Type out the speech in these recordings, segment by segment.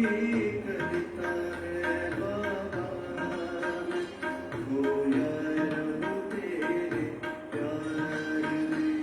करता है बाबा, खोया रहूं तेरे प्यार में।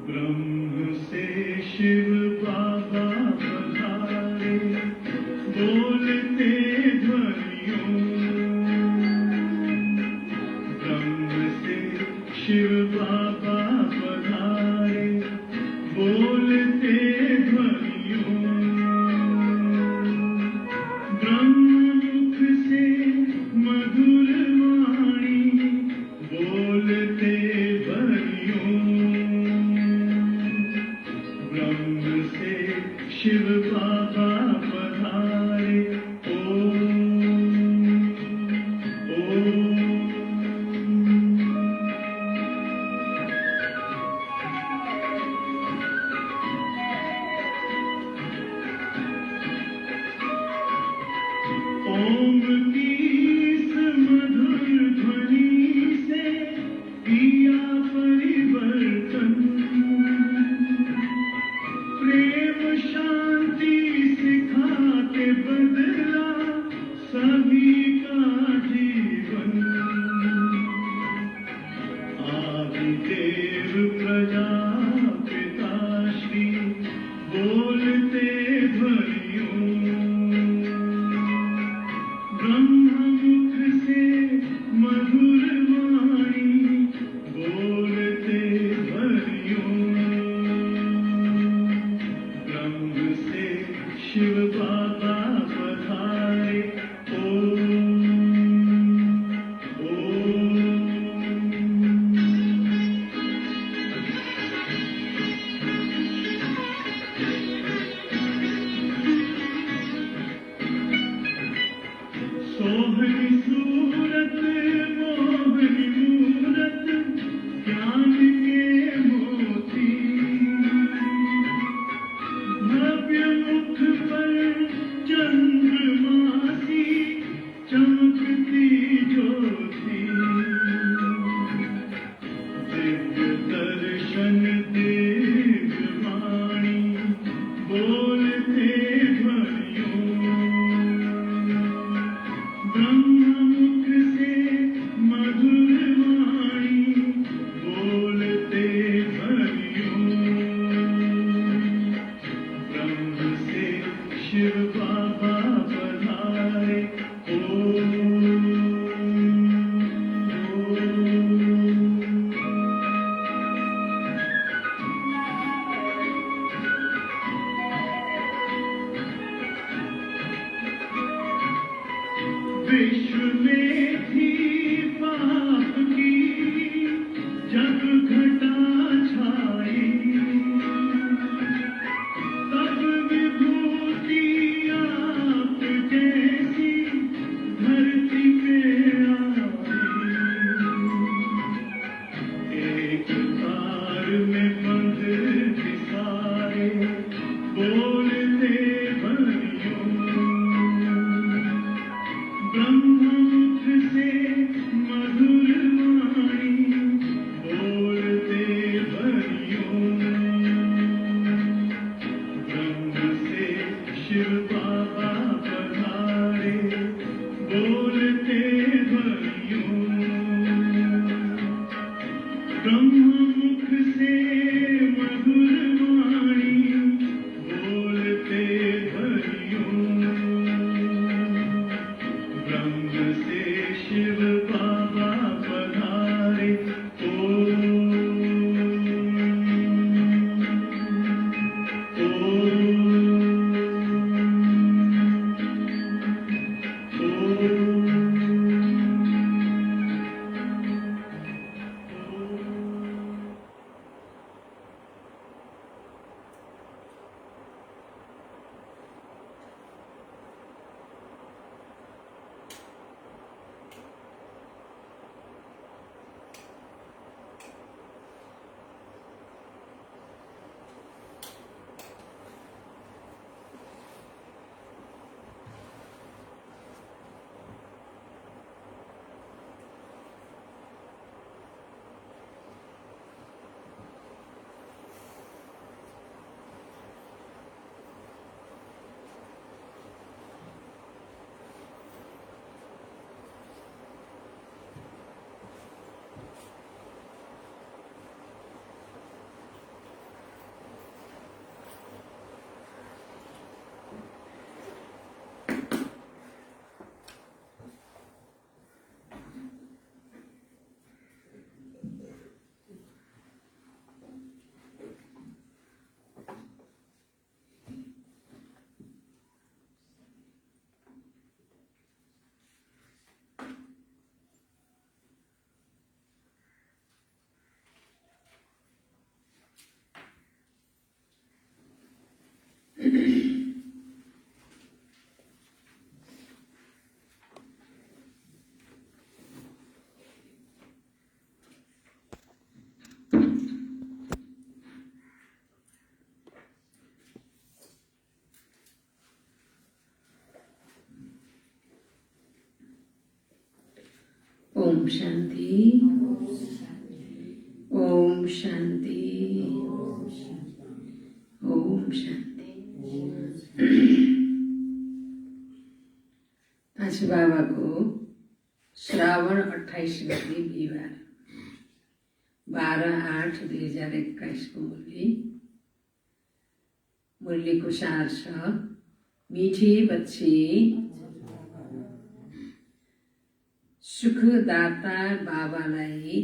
ब्रह्म से शिव बाबा पधारे, बोलते ध्वनियों। ब्रह्म से शिव बाबा पधारे, बोलते ध्वनियों। ब्रह्ममुख से मधुर वाणी, बोलते ध्वनियों। ब्रह्म से शिव बाबा पधारे, ओम ओम। ओम की इस मधुर ध्वनि से किया परिवर्तन। प्रेम शांति सिखाते बदला सभी का जीवन। आदिदेव प्रजापिता श्री, बोलते ध्वनियों। ब्रह्ममुख से मधुर वाणी, बोलते ध्वनियों। ब्रह्म से शिव बाबा पधारे, ओम ओम। सोहनी सूरत मोहनी मूरत, ज्ञान के मोती। भव्य मुख पर चंद्रमासी, चमकती ज्योति। दिव्य दर्शन दिव्य वाणी, बोलते ध्वनियों। ब्रह्ममुख से मधुर वाणी, बोलते ध्वनियों। ब्रह्म से शिव बाबा पधारे, ओम ओम। विश्व में थी पाप की जब घटा छाई, तब विभूति आप जैसी धरती पे आई। एक तार में बंध सारे, बोलते ध्वनियों। ब्रह्ममुख से मधुर वाणी, बोलते ध्वनियों। ब्रह्म से शिव बाबा पधारे, बोलते ध्वनियों। ब्रह्ममुख से मधुर वाणी, बोलते ध्वनियों। ब्रह्म से शिव बाबा पधारे, ओम ओम शांति, ओम शांति, ओम शांति। आज बाबा को श्रावण 28 गते बिहिबार 12/8/2021 को मुरली को सार छ। मीठे बच्चे सुखदाता बाबालाई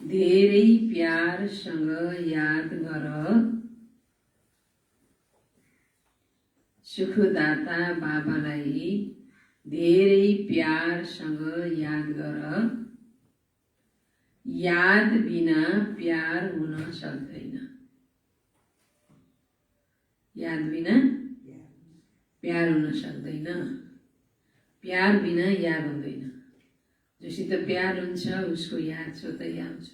धेरै प्यारसँग याद गर। सुखदाता बाबालाई धेरै प्यारसँग याद गर। याद बिना प्यार हुन सक्दैन। याद बिना प्यार हुन सक्दैन। प्यार बिना याद हुँदैन। जोसित प्यार हुन्छ उसको याद स्वतै आउँछ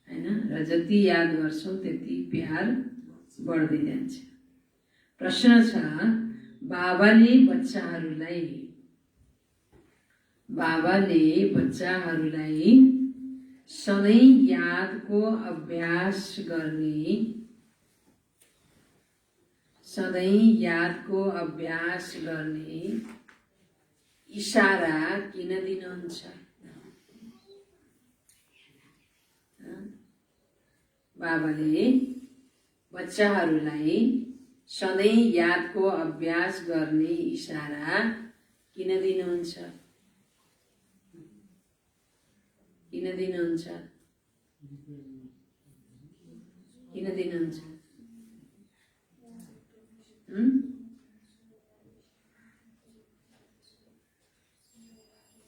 हैन। र जति याद गर्छौं त्यति प्यार बढ्दै जान्छ। प्रश्न छ, बाबाले बच्चाहरूलाई सधैँ यादको अभ्यास गर्ने इशारा किन दिनुहुन्छ? बाबाले बच्चाहरूलाई सधैँ यादको अभ्यास गर्ने इशारा किन दिनुहुन्छ? किन दिनुहुन्छ? किन दिनुहुन्छ?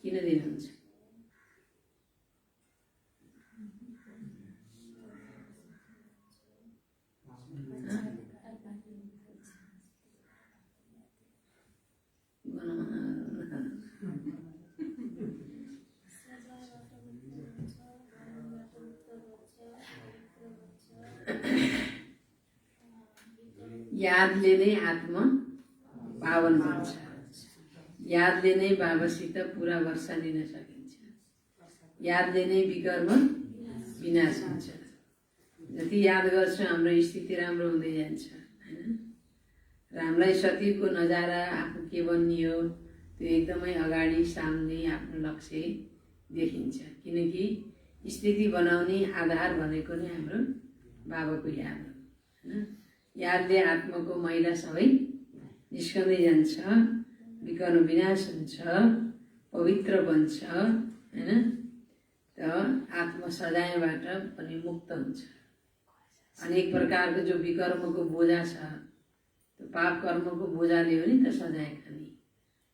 किन दिनुहुन्छ? यादले नै आत्मा पावन हुन्छ। यादले नै बाबासित पुरा वर्ष लिन सकिन्छ। यादले नै विकर्म विनाश हुन्छ। जति याद गर्छौं हाम्रो स्थिति राम्रो हुँदै जान्छ हैन। र हामीलाई सतीको नजारा आफू के बनियो त्यो एकदमै अगाडि सामने आफ्नो लक्ष्य देखिन्छ। किनकि स्थिति बनाउने आधार भनेको नै हाम्रो बाबाको याद हो हैन। यादले आत्माको मैला सबै निस्कँदै जान्छ, विकर्म विनाश हुन्छ, पवित्र बन्छ हैन। त आत्मा सजायबाट पनि मुक्त हुन्छ। अनेक प्रकारको जो विकर्मको बोझा छ त्यो पाप कर्मको बोझाले हो नि त सजाय खाने।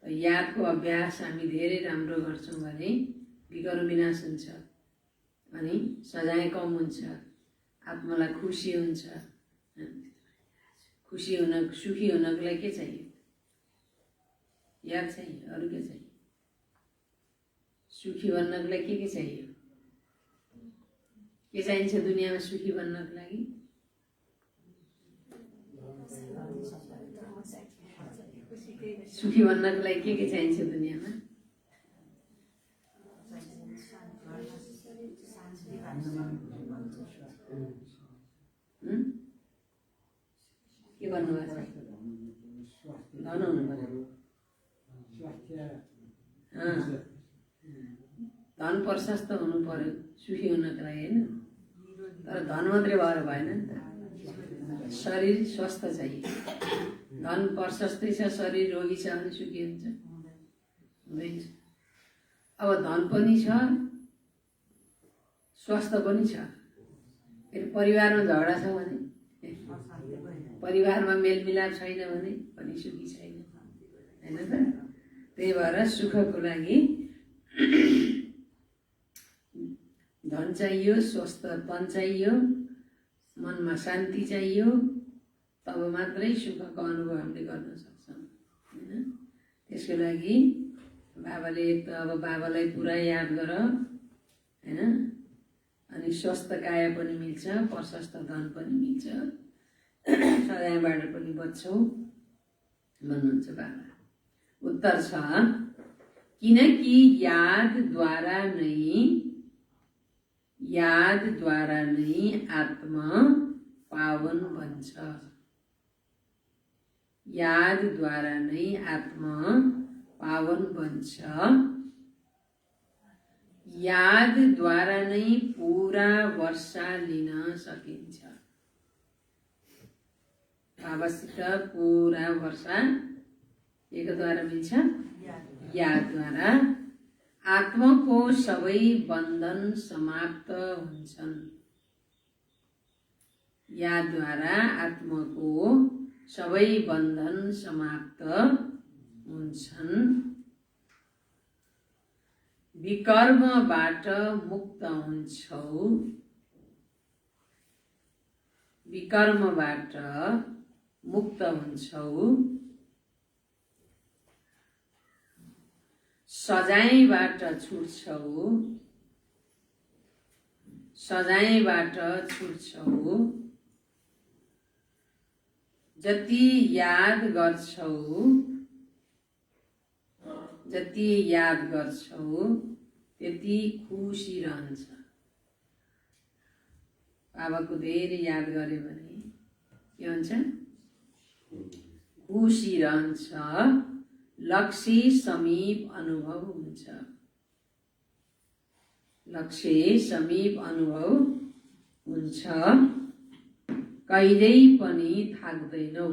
त यादको अभ्यास हामी धेरै राम्रो गर्छौं भने विकर्म विनाश हुन्छ अनि सजाय कम हुन्छ। आत्मालाई खुसी हुन्छ। सुखी हुनको लागि के चाहियो? याद चाहियो। अरू के चाहियो? सुखी बन्नको लागि के चाहियो? के चाहिन्छ दुनियाँमा सुखी बन्नको लागि? सुखी बन्नको लागि के चाहिन्छ दुनियाँमा? के भन्नुभएको छ? धन हुनु पर्यो। धन प्रशस्त हुनु पर्यो सुखी हुनको लागि हैन। तर धन मात्रै भएर भएन नि त। शरीर स्वस्थ चाहियो। धन प्रशस्तै छ, शरीर रोगी छ भने सुखी हुन्छ? हुँदैन। अब धन पनि छ, स्वस्थ पनि छ, फेरि परिवारमा झगडा छ भने, परिवारमा मेलमिलाप छैन भने पनि सुखी छैन हैन त। त्यही भएर सुखको लागि धन चाहियो, स्वस्थपन चाहियो, मनमा शान्ति चाहियो। तब मात्रै सुखको अनुभव हामीले गर्न सक्छौं हैन। त्यसको लागि बाबालाई पुरा याद गर हैन। अनि स्वस्थ काया पनि मिल्छ, प्रशस्त धन पनि मिल्छ। सजायबाट पनि बच्छौ भन्नुहुन्छ बाबा। उत्तर छ किनकि यादद्वारा नै आत्मा पावन बन्छ। यादद्वारा नै आत्मा पावन बन्छ। यादद्वारा नै पूरा वर्षा लिन सकिन्छ। बाबासित पूरा वर्षा एकद्वारा मिल्छ, यादद्वारा। आत्माको सबै बन्धन समाप्त हुन्छन्। यादद्वारा आत्माको सबै बन्धन समाप्त हुन्छन्। विकर्मबाट मुक्त हुन्छौ। विकर्मबाट मुक्त हुन्छौ। सजायबाट छुट्छौ। सजायबाट छुट्छौ। जति याद गर्छौ त्यति खुसी रहन्छ। बाबाको धेरै याद गर्यो भने के हुन्छ? खुसी रहन्छ। लक्ष्य समीप अनुभव हुन्छ। लक्ष्य समीप अनुभव हुन्छ। कहिल्यै पनि थाक्दैनौ।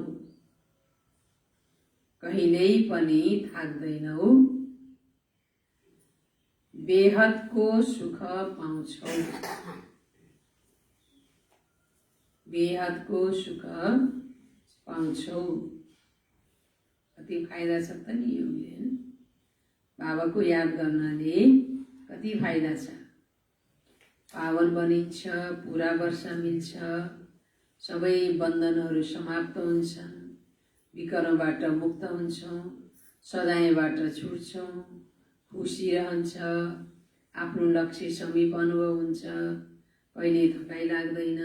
कहिल्यै पनि थाक्दैनौ। बेहदको सुख पाउँछौ। बेहदको सुख पाउँछौ। कति फाइदा छ त नि योगले। बाबाको याद गर्नाले कति फाइदा छ। पावन बनिन्छ, पूरा वर्षा मिल्छ, सबै बन्धनहरू समाप्त हुन्छन्, विकर्मबाट मुक्त हुन्छौँ, सजायबाट छुट्छौँ, खुसी रहन्छ, आफ्नो लक्ष्य समीप अनुभव हुन्छ, कहिले थकाइ लाग्दैन,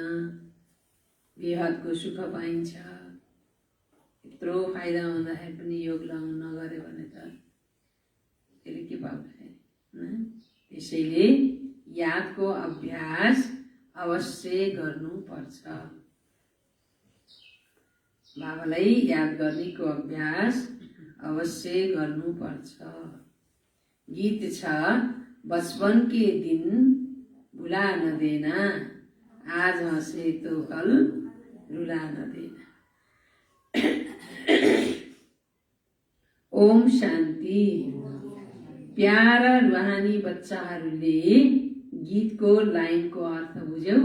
बेहदको सुख पाइन्छ। यत्रो फाइदा हुँदाखेरि पनि योग नगर्यो भने त त्यसले के पाउँदैन। त्यसैले यादको अभ्यास अवश्य गर्नुपर्छ। बाबालाई याद गर्नेको अभ्यास अवश्य गर्नुपर्छ। गीत छ बचपन के दिन भुला न देना, आज हंसे तो कल रुला न देना। ओम शान्ति। प्यारा रुहानी बच्चाहरूले गीतको लाइनको अर्थ बुझ्यौ?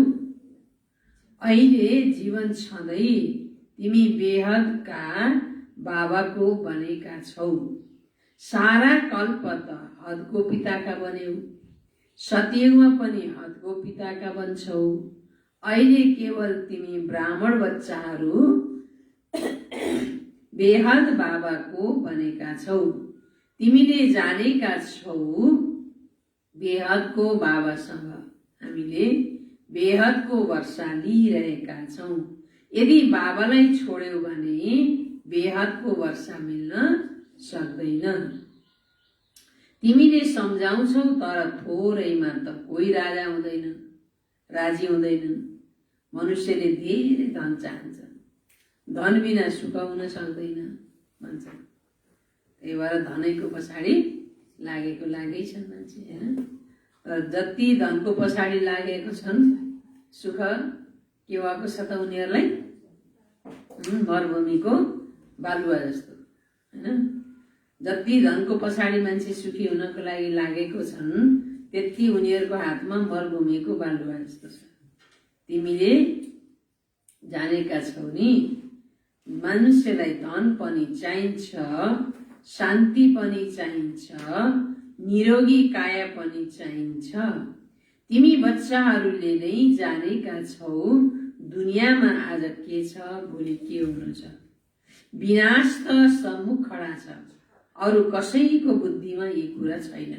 अहिले जीवन छँदै तिमी बेहदका बाबाको बनेका छौ। सारा कल्प त हदको पिताका बन्यौ, सतयुगमा पनि हदको पिताका बन्छौ। अहिले केवल तिमी ब्राह्मण बच्चाहरू बेहद बाबाको बनेका छौ। तिमीले जानेका छौ बेहदको बाबासँग हामीले बेहदको वर्षा लिइरहेका छौँ। यदि बाबालाई छोड्यौ भने बेहदको वर्षा मिल्न सक्दैन। तिमीले सम्झाउँछौ तर थोरैमा त कोही राजा हुँदैन, राजी हुँदैनन्। मनुष्यले धेरै धन चाहन्छ, धन बिना सुख हुन सक्दैन भन्छ। त्यही भएर धनैको पछाडि लागेको लागै छन् मान्छे हैन। तर जति धनको पछाडि लागेको छन् सुख के भएको छ त उनीहरूलाई? मरुभूमिको बालुवा जस्तो हैन। जति धनको पछाडि मान्छे सुखी हुनको लागि लागेको छन् त्यति उनीहरूको हातमा मरुभूमिको बालुवा जस्तो छ। तिमीले जानेका छौ नि, मनुष्यलाई धन पनि चाहिन्छ, शान्ति पनि चाहिन्छ, निरोगी काया पनि चाहिन्छ। तिमी बच्चाहरूले नै जानेका छौ दुनियाँमा आज के छ, भोलि के हुनु छ। विनाश त सम्मुख खडा छ, अरू कसैको बुद्धिमा यी कुरा छैन।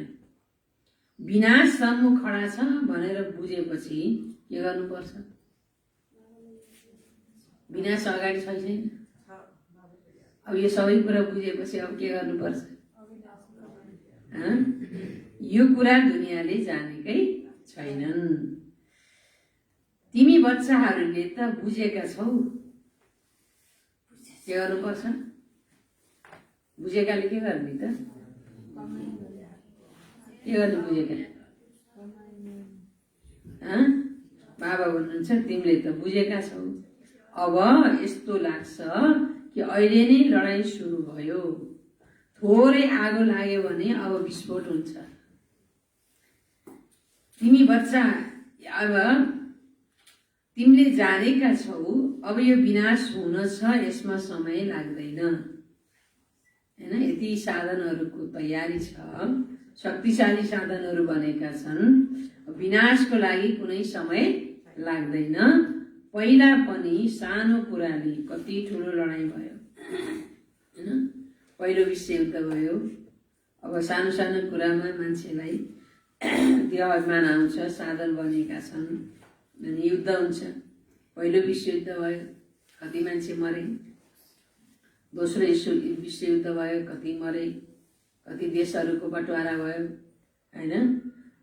विनाश सम्मुख खडा छ भनेर बुझेपछि के गर्नुपर्छ? विनाश अगाडि छैन। अब यो सबै कुरा बुझेपछि अब के गर्नुपर्छ? यो कुरा दुनियाँले जानेकै छैनन्। तिमी बच्चाहरूले त बुझेका छौ। के गर्नुपर्छ? बुझेकाले के गर्ने त? के गर्ने बुझेका? बाबा भन्नुहुन्छ तिमीले त बुझेका छौ। अब यस्तो लाग्छ कि अहिले नै लडाईँ सुरु भयो। थोरै आगो लाग्यो भने अब विस्फोट हुन्छ। तिमी बच्चा अब तिमीले जानेका छौ अब यो विनाश हुन छ, यसमा समय लाग्दैन हैन। यति साधनहरूको तयारी छ, शक्तिशाली साधनहरू बनेका छन्। विनाशको लागि कुनै समय लाग्दैन। पहिला पनि सानो कुराले कति ठुलो लडाईँ भयो हैन। पहिलो विश्वयुद्ध भयो। अब सानो सानो कुरामा मान्छेलाई त्यो अभिमान आउँछ, साधन बनेका छन् अनि युद्ध हुन्छ। पहिलो विश्वयुद्ध भयो, कति मान्छे मरे। दोस्रो विश्वयुद्ध भयो, कति मरे। कति देशहरूको बटवारा भयो हैन।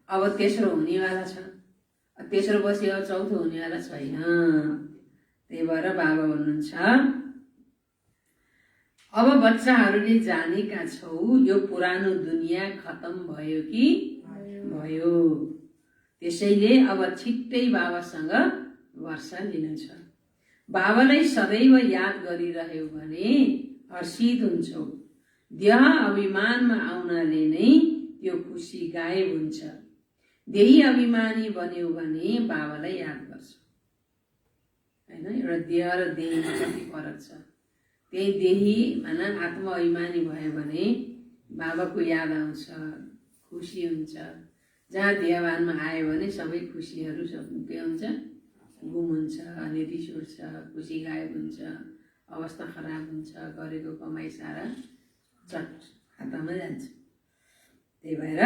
अब तेस्रो हुनेवाला छ। तेस्रो पछि अब चौथो हुनेवाला छैन। त्यही भएर बाबा भन्नुहुन्छ अब बच्चाहरूले जानेका छौ यो पुरानो दुनियाँ खतम भयो कि भयो। त्यसैले अब छिट्टै बाबासँग वर्षा लिनु छ। बाबालाई सदैव याद गरिरह्यौ भने हर्षित हुन्छौ। देह अभिमानमा आउनाले नै त्यो खुसी गायब हुन्छ। देही अभिमानी बन्यौ भने बाबालाई याद गर्छौ हैन। एउटा देह र देहीमा कति फरक छ। त्यही देही माना आत्मा अभिमानी भयो भने बाबाको याद आउँछ, खुसी हुन्छ। जहाँ देहभानमा आयो भने सबै खुसीहरू सब के हुन्छ? गुम हुन्छ, अनि रिस उठ्छ, खुसी गायब हुन्छ, अवस्था खराब हुन्छ, गरेको कमाइ सारा चट खातामा जान्छ। त्यही भएर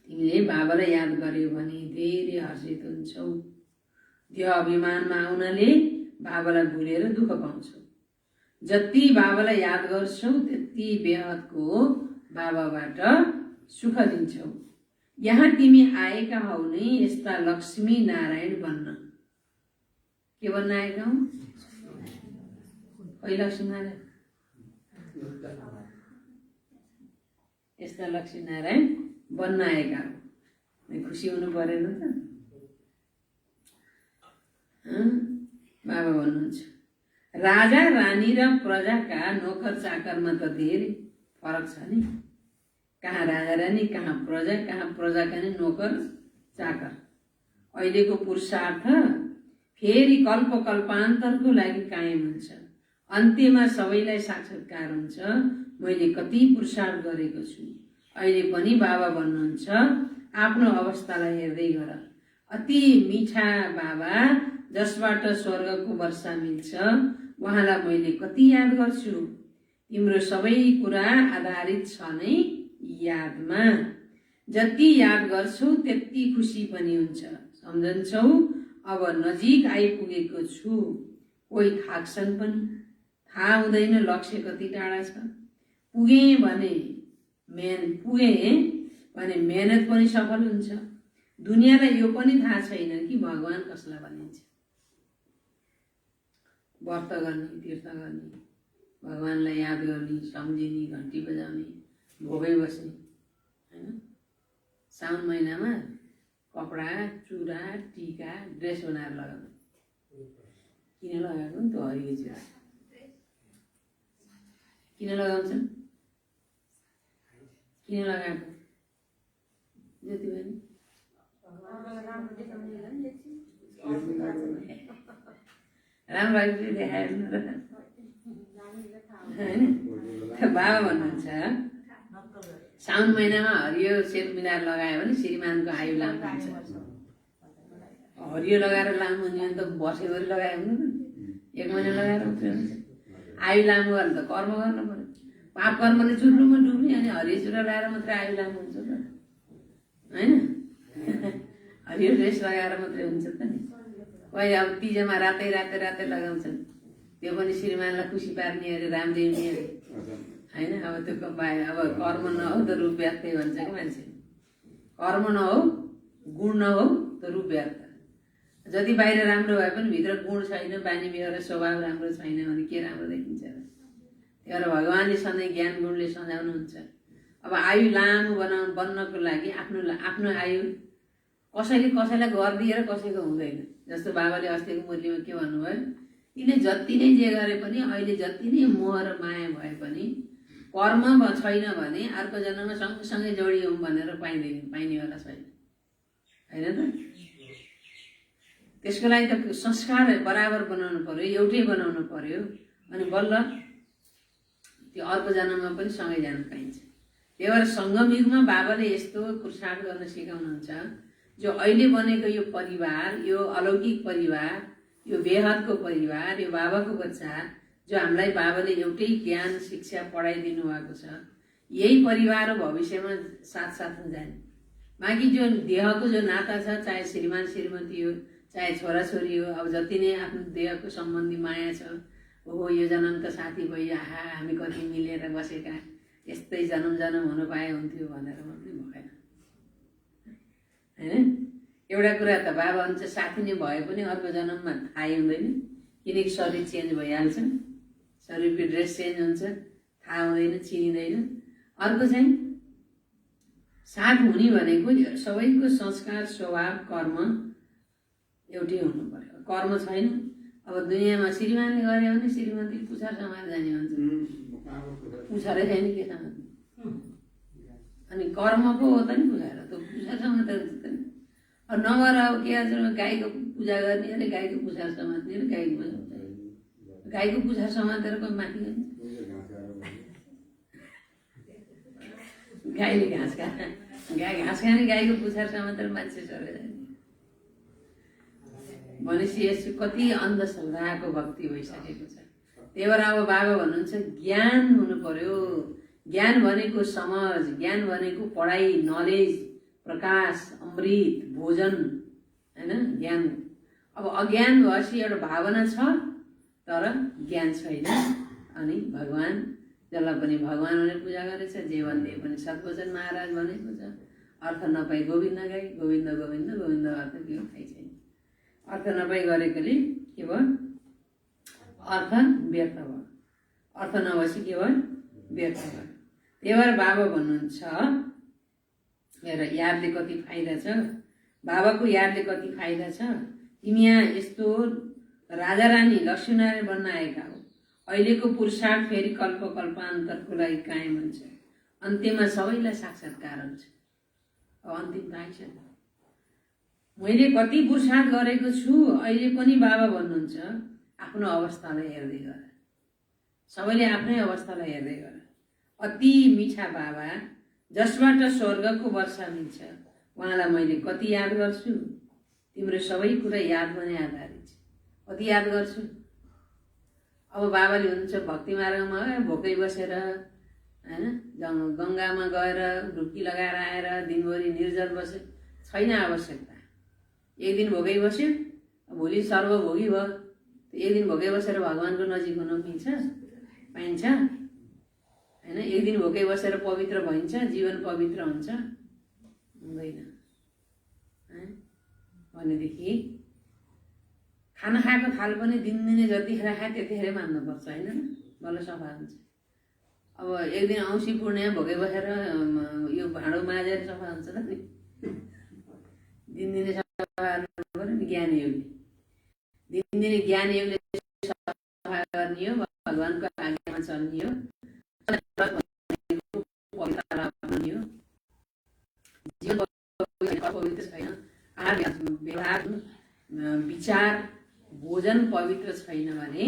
तिमीले बाबालाई याद गर्यौ भने धेरै हर्षित हुन्छौ। देह अभिमानमा आउनाले बाबालाई भुलेर दुःख पाउँछौ। जति बाबालाई याद गर्छौ त्यति बेहदको बाबाबाट सुख लिन्छौ। यहाँ तिमी आएका हौ नै यस्ता लक्ष्मी नारायण बन्न। के बन्न आएका हौ? खै लक्ष्मी नारायण? यस्ता लक्ष्मी नारायण बन्न आएका हौ। खुसी हुनु परेन त? बाबा भन्नुहुन्छ राजा रानी र प्रजाका नोकर चाकरमा त धेरै फरक छ नि। कहाँ राजा रानी, कहाँ प्रजा, कहाँ प्रजाका नि नोकर चाकर। अहिलेको पुरुषार्थ फेरि कल्प कल्पान्तरको लागि कायम हुन्छ। अन्त्यमा सबैलाई साक्षात्कार हुन्छ। मैले कति पुरुषार्थ गरेको छु। अहिले पनि बाबा भन्नुहुन्छ आफ्नो अवस्थालाई हेर्दै गर। अति मिठा बाबा जसबाट स्वर्गको वर्षा मिल्छ, उहाँलाई मैले कति याद गर्छु। तिम्रो सबै कुरा आधारित छ नै यादमा। जति याद गर्छौ त्यति खुसी पनि हुन्छ। सम्झन्छौ अब नजिक आइपुगेको छु। कोही थाक्छन् पनि, थाहा हुँदैन लक्ष्य कति टाढा छ। पुगे भने मेहनत पनि सफल हुन्छ। दुनियाँलाई यो पनि थाहा छैन कि भगवान कसलाई भनिन्छ। व्रत गर्ने, तीर्थ गर्ने, भगवानलाई याद गर्ने, सम्झिने, घन्टी बजाउने, भोगै बस्ने हैन। साउन महिनामा कपडा, चुरा, टीका, ड्रेस बनाएर लगाउने। किन लगाएको नि त हरियो चुरा? किन लगाउँछन्? किन लगाएको? जति पनि राम्रो देखाएर बाबा भन्नुहुन्छ साउन महिनामा हरियो सेत मिलाएर लगायो भने श्रीमानको आयु लामो हुन्छ। हरियो लगाएर लामो हुने भने त वर्षैभरि लगायो भने 1 महिना लगाएर मात्रै हुन्छ। आयु लामो गर्नु त कर्म गर्नु पर्यो। पाप कर्मले चुर्नुमा डुब्ने अनि हरियो चुरा लगाएर मात्रै आयु लामो हुन्छ त हैन। हरियो ड्रेस लगाएर मात्रै हुन्छ त नि। कोही अब तिजोमा रातै रातै रातै लगाउँछन्, त्यो पनि श्रीमानलाई खुसी पार्ने अरे रामदेवनी अरे होइन। अब त्यो अब कर्म नहो त रूप व्यर्थ भन्छ कि मान्छे। कर्म नहो, गुण नहो त रूप व्यर्थ। जति बाहिर राम्रो भए पनि भित्र गुण छैन, बानी व्यवहार स्वभाव राम्रो छैन भने के राम्रो देखिन्छ र? त्यही भएर भगवान्ले सधैँ ज्ञान गुणले सजाउनुहुन्छ। अब आयु लामो बन्नको लागि आफ्नो आयु कसैले कसैलाई गरिदिएर कसैको हुँदैन। जस्तो बाबाले अस्तिको मुरलीमा के भन्नुभयो, यिनले जति नै जे गरे पनि, अहिले जति नै मोह र माया भए पनि कर्म छैन भने अर्को जन्ममा सँगसँगै जोडियौँ भनेर पाइनेवाला छैन, होइन त? त्यसको लागि त संस्कार बराबर बनाउनु पर्यो, एउटै बनाउनु पर्यो, अनि बल्ल त्यो अर्को जन्ममा पनि सँगै जान पाइन्छ। त्यही भएर सङ्गम युगमा बाबाले यस्तो पुरुषार्थ गर्न सिकाउनुहुन्छ, जो अहिले बनेको यो परिवार, यो अलौकिक परिवार, यो बेहदको परिवार, यो बाबाको बच्चा, जो हामीलाई बाबाले एउटै ज्ञान शिक्षा पढाइदिनु भएको छ, यही परिवार भविष्यमा साथसाथमा जाने। बाँकी जो देहको जो नाता छ, चाहे श्रीमान श्रीमती हो, चाहे छोराछोरी हो, अब जति नै आफ्नो देहको सम्बन्धी माया छ, हो यो जन्म त साथी भयो, आहा हामी कति मिलेर बसेका, यस्तै जन्म हुनु पाए हुन्थ्यो भनेर मात्रै भएन, होइन? एउटा कुरा त बाबा हुन्छ साथी नै भए पनि अर्को जन्ममा थाहै हुँदैन, किनकि शरीर चेन्ज भइहाल्छ, शरीरको ड्रेस चेन्ज हुन्छ, थाहा हुँदैन, चिनिँदैन। अर्को चाहिँ साथ हुने भनेको सबैको संस्कार स्वभाव कर्म एउटै हुनु पर्यो। कर्म छैन, अब दुनियाँमा श्रीमानले गऱ्यो भने श्रीमती पुछार समाएर जाने भन्छ, पुछारै छैन के समात्ने। अनि कर्मको हो त नि पुछार, त्यो पुछार समातेर त नि। अब नगर अब के गर्छ, गाईको पूजा गर्ने अरे गाईको पुछार समात्ने अरे गाईको पुछार समातेर कोही माथि जान्छ? गाईले घाँस खाने गाईको पुछार समातेर मान्छे सरेर जाने भनेपछि यसो कति अन्धश्रद्धाको भक्ति भइसकेको छ। त्यही भएर अब बाबा भन्नुहुन्छ ज्ञान हुनु पर्यो। ज्ञान भनेको समझ, ज्ञान भनेको पढाइ, नलेज, प्रकाश, अमृत, भोजन, होइन? ज्ञान। अब अज्ञान भएपछि एउटा भावना छ तर ज्ञान छैन, अनि भगवान जसलाई पनि भगवान भनेर पूजा गरेछ, जे भन्ने पनि सतवचन महाराज भनेको छ, अर्थ नपाई गोविन्द गाई, गोविन्द गोविन्द गोविन्द अर्थ के हो थाहै छैन। अर्थ नपाई गरेकोले के भयो, अर्थ व्यर्थ भयो, अर्थ नभएपछि के भयो, व्यर्थ भयो। त्यही भएर बाबा भन्नुहुन्छ मेरो यादले कति फाइदा छ, बाबाको यादले कति फाइदा छ। तिमी यहाँ यस्तो राजा रानी लक्ष्मीनारायण बन्न आएका हो, अहिलेको पुरुषार्थ फेरि कल्प कल्पान्तरको लागि कायम हुन्छ, अन्त्यमा सबैलाई साक्षात्कार हुन्छ। अब अन्तिम त आइसक्यो, मैले कति पुरुषार्थ गरेको छु, अहिले पनि बाबा भन्नुहुन्छ आफ्नो अवस्थालाई हेर्दै गर, सबैले आफ्नै अवस्थालाई हेर्दै गर। अति मिठा बाबा जसबाट स्वर्गको वर्षा मिल्छ, उहाँलाई मैले कति याद गर्छु, तिम्रो सबै कुरा यादमा नै आधारित छ। कति याद गर्छु। अब बाबाले हुनुहुन्छ भक्ति मार्गमा भोकै बसेर, होइन, गङ्गामा गएर डुब्की लगाएर आएर दिनभरि निर्जल बसे, छैन आवश्यकता। एक दिन भोकै बस्यो, भोलि सर्वभोगी भयो, एक दिन भोकै बसेर भगवानको नजिक हुन मिल्छ, पाइन्छ? होइन, एक दिन भोकै बसेर पवित्र भइन्छ, जीवन पवित्र हुन्छ, हुँदैन। भनेदेखि खाना खाएको थाल पनि दिनदिनै जतिखेर खाए त्यतिखेरै मान्नुपर्छ, होइन? बल्ल सफा हुन्छ। अब एक दिन औँसी पूर्णिमा भोकै बसेर यो भाँडो माझेर सफा हुन्छ त नि? दिनदिनै सफा गर्नु पर्यो नि। ज्ञान योगले दिनदिनै ज्ञान योगले सफा गर्ने हो, भगवानको आज्ञामा चल्ने हो, जीवन पवित्र छैन, व्यवहार विचार भोजन पवित्र छैन भने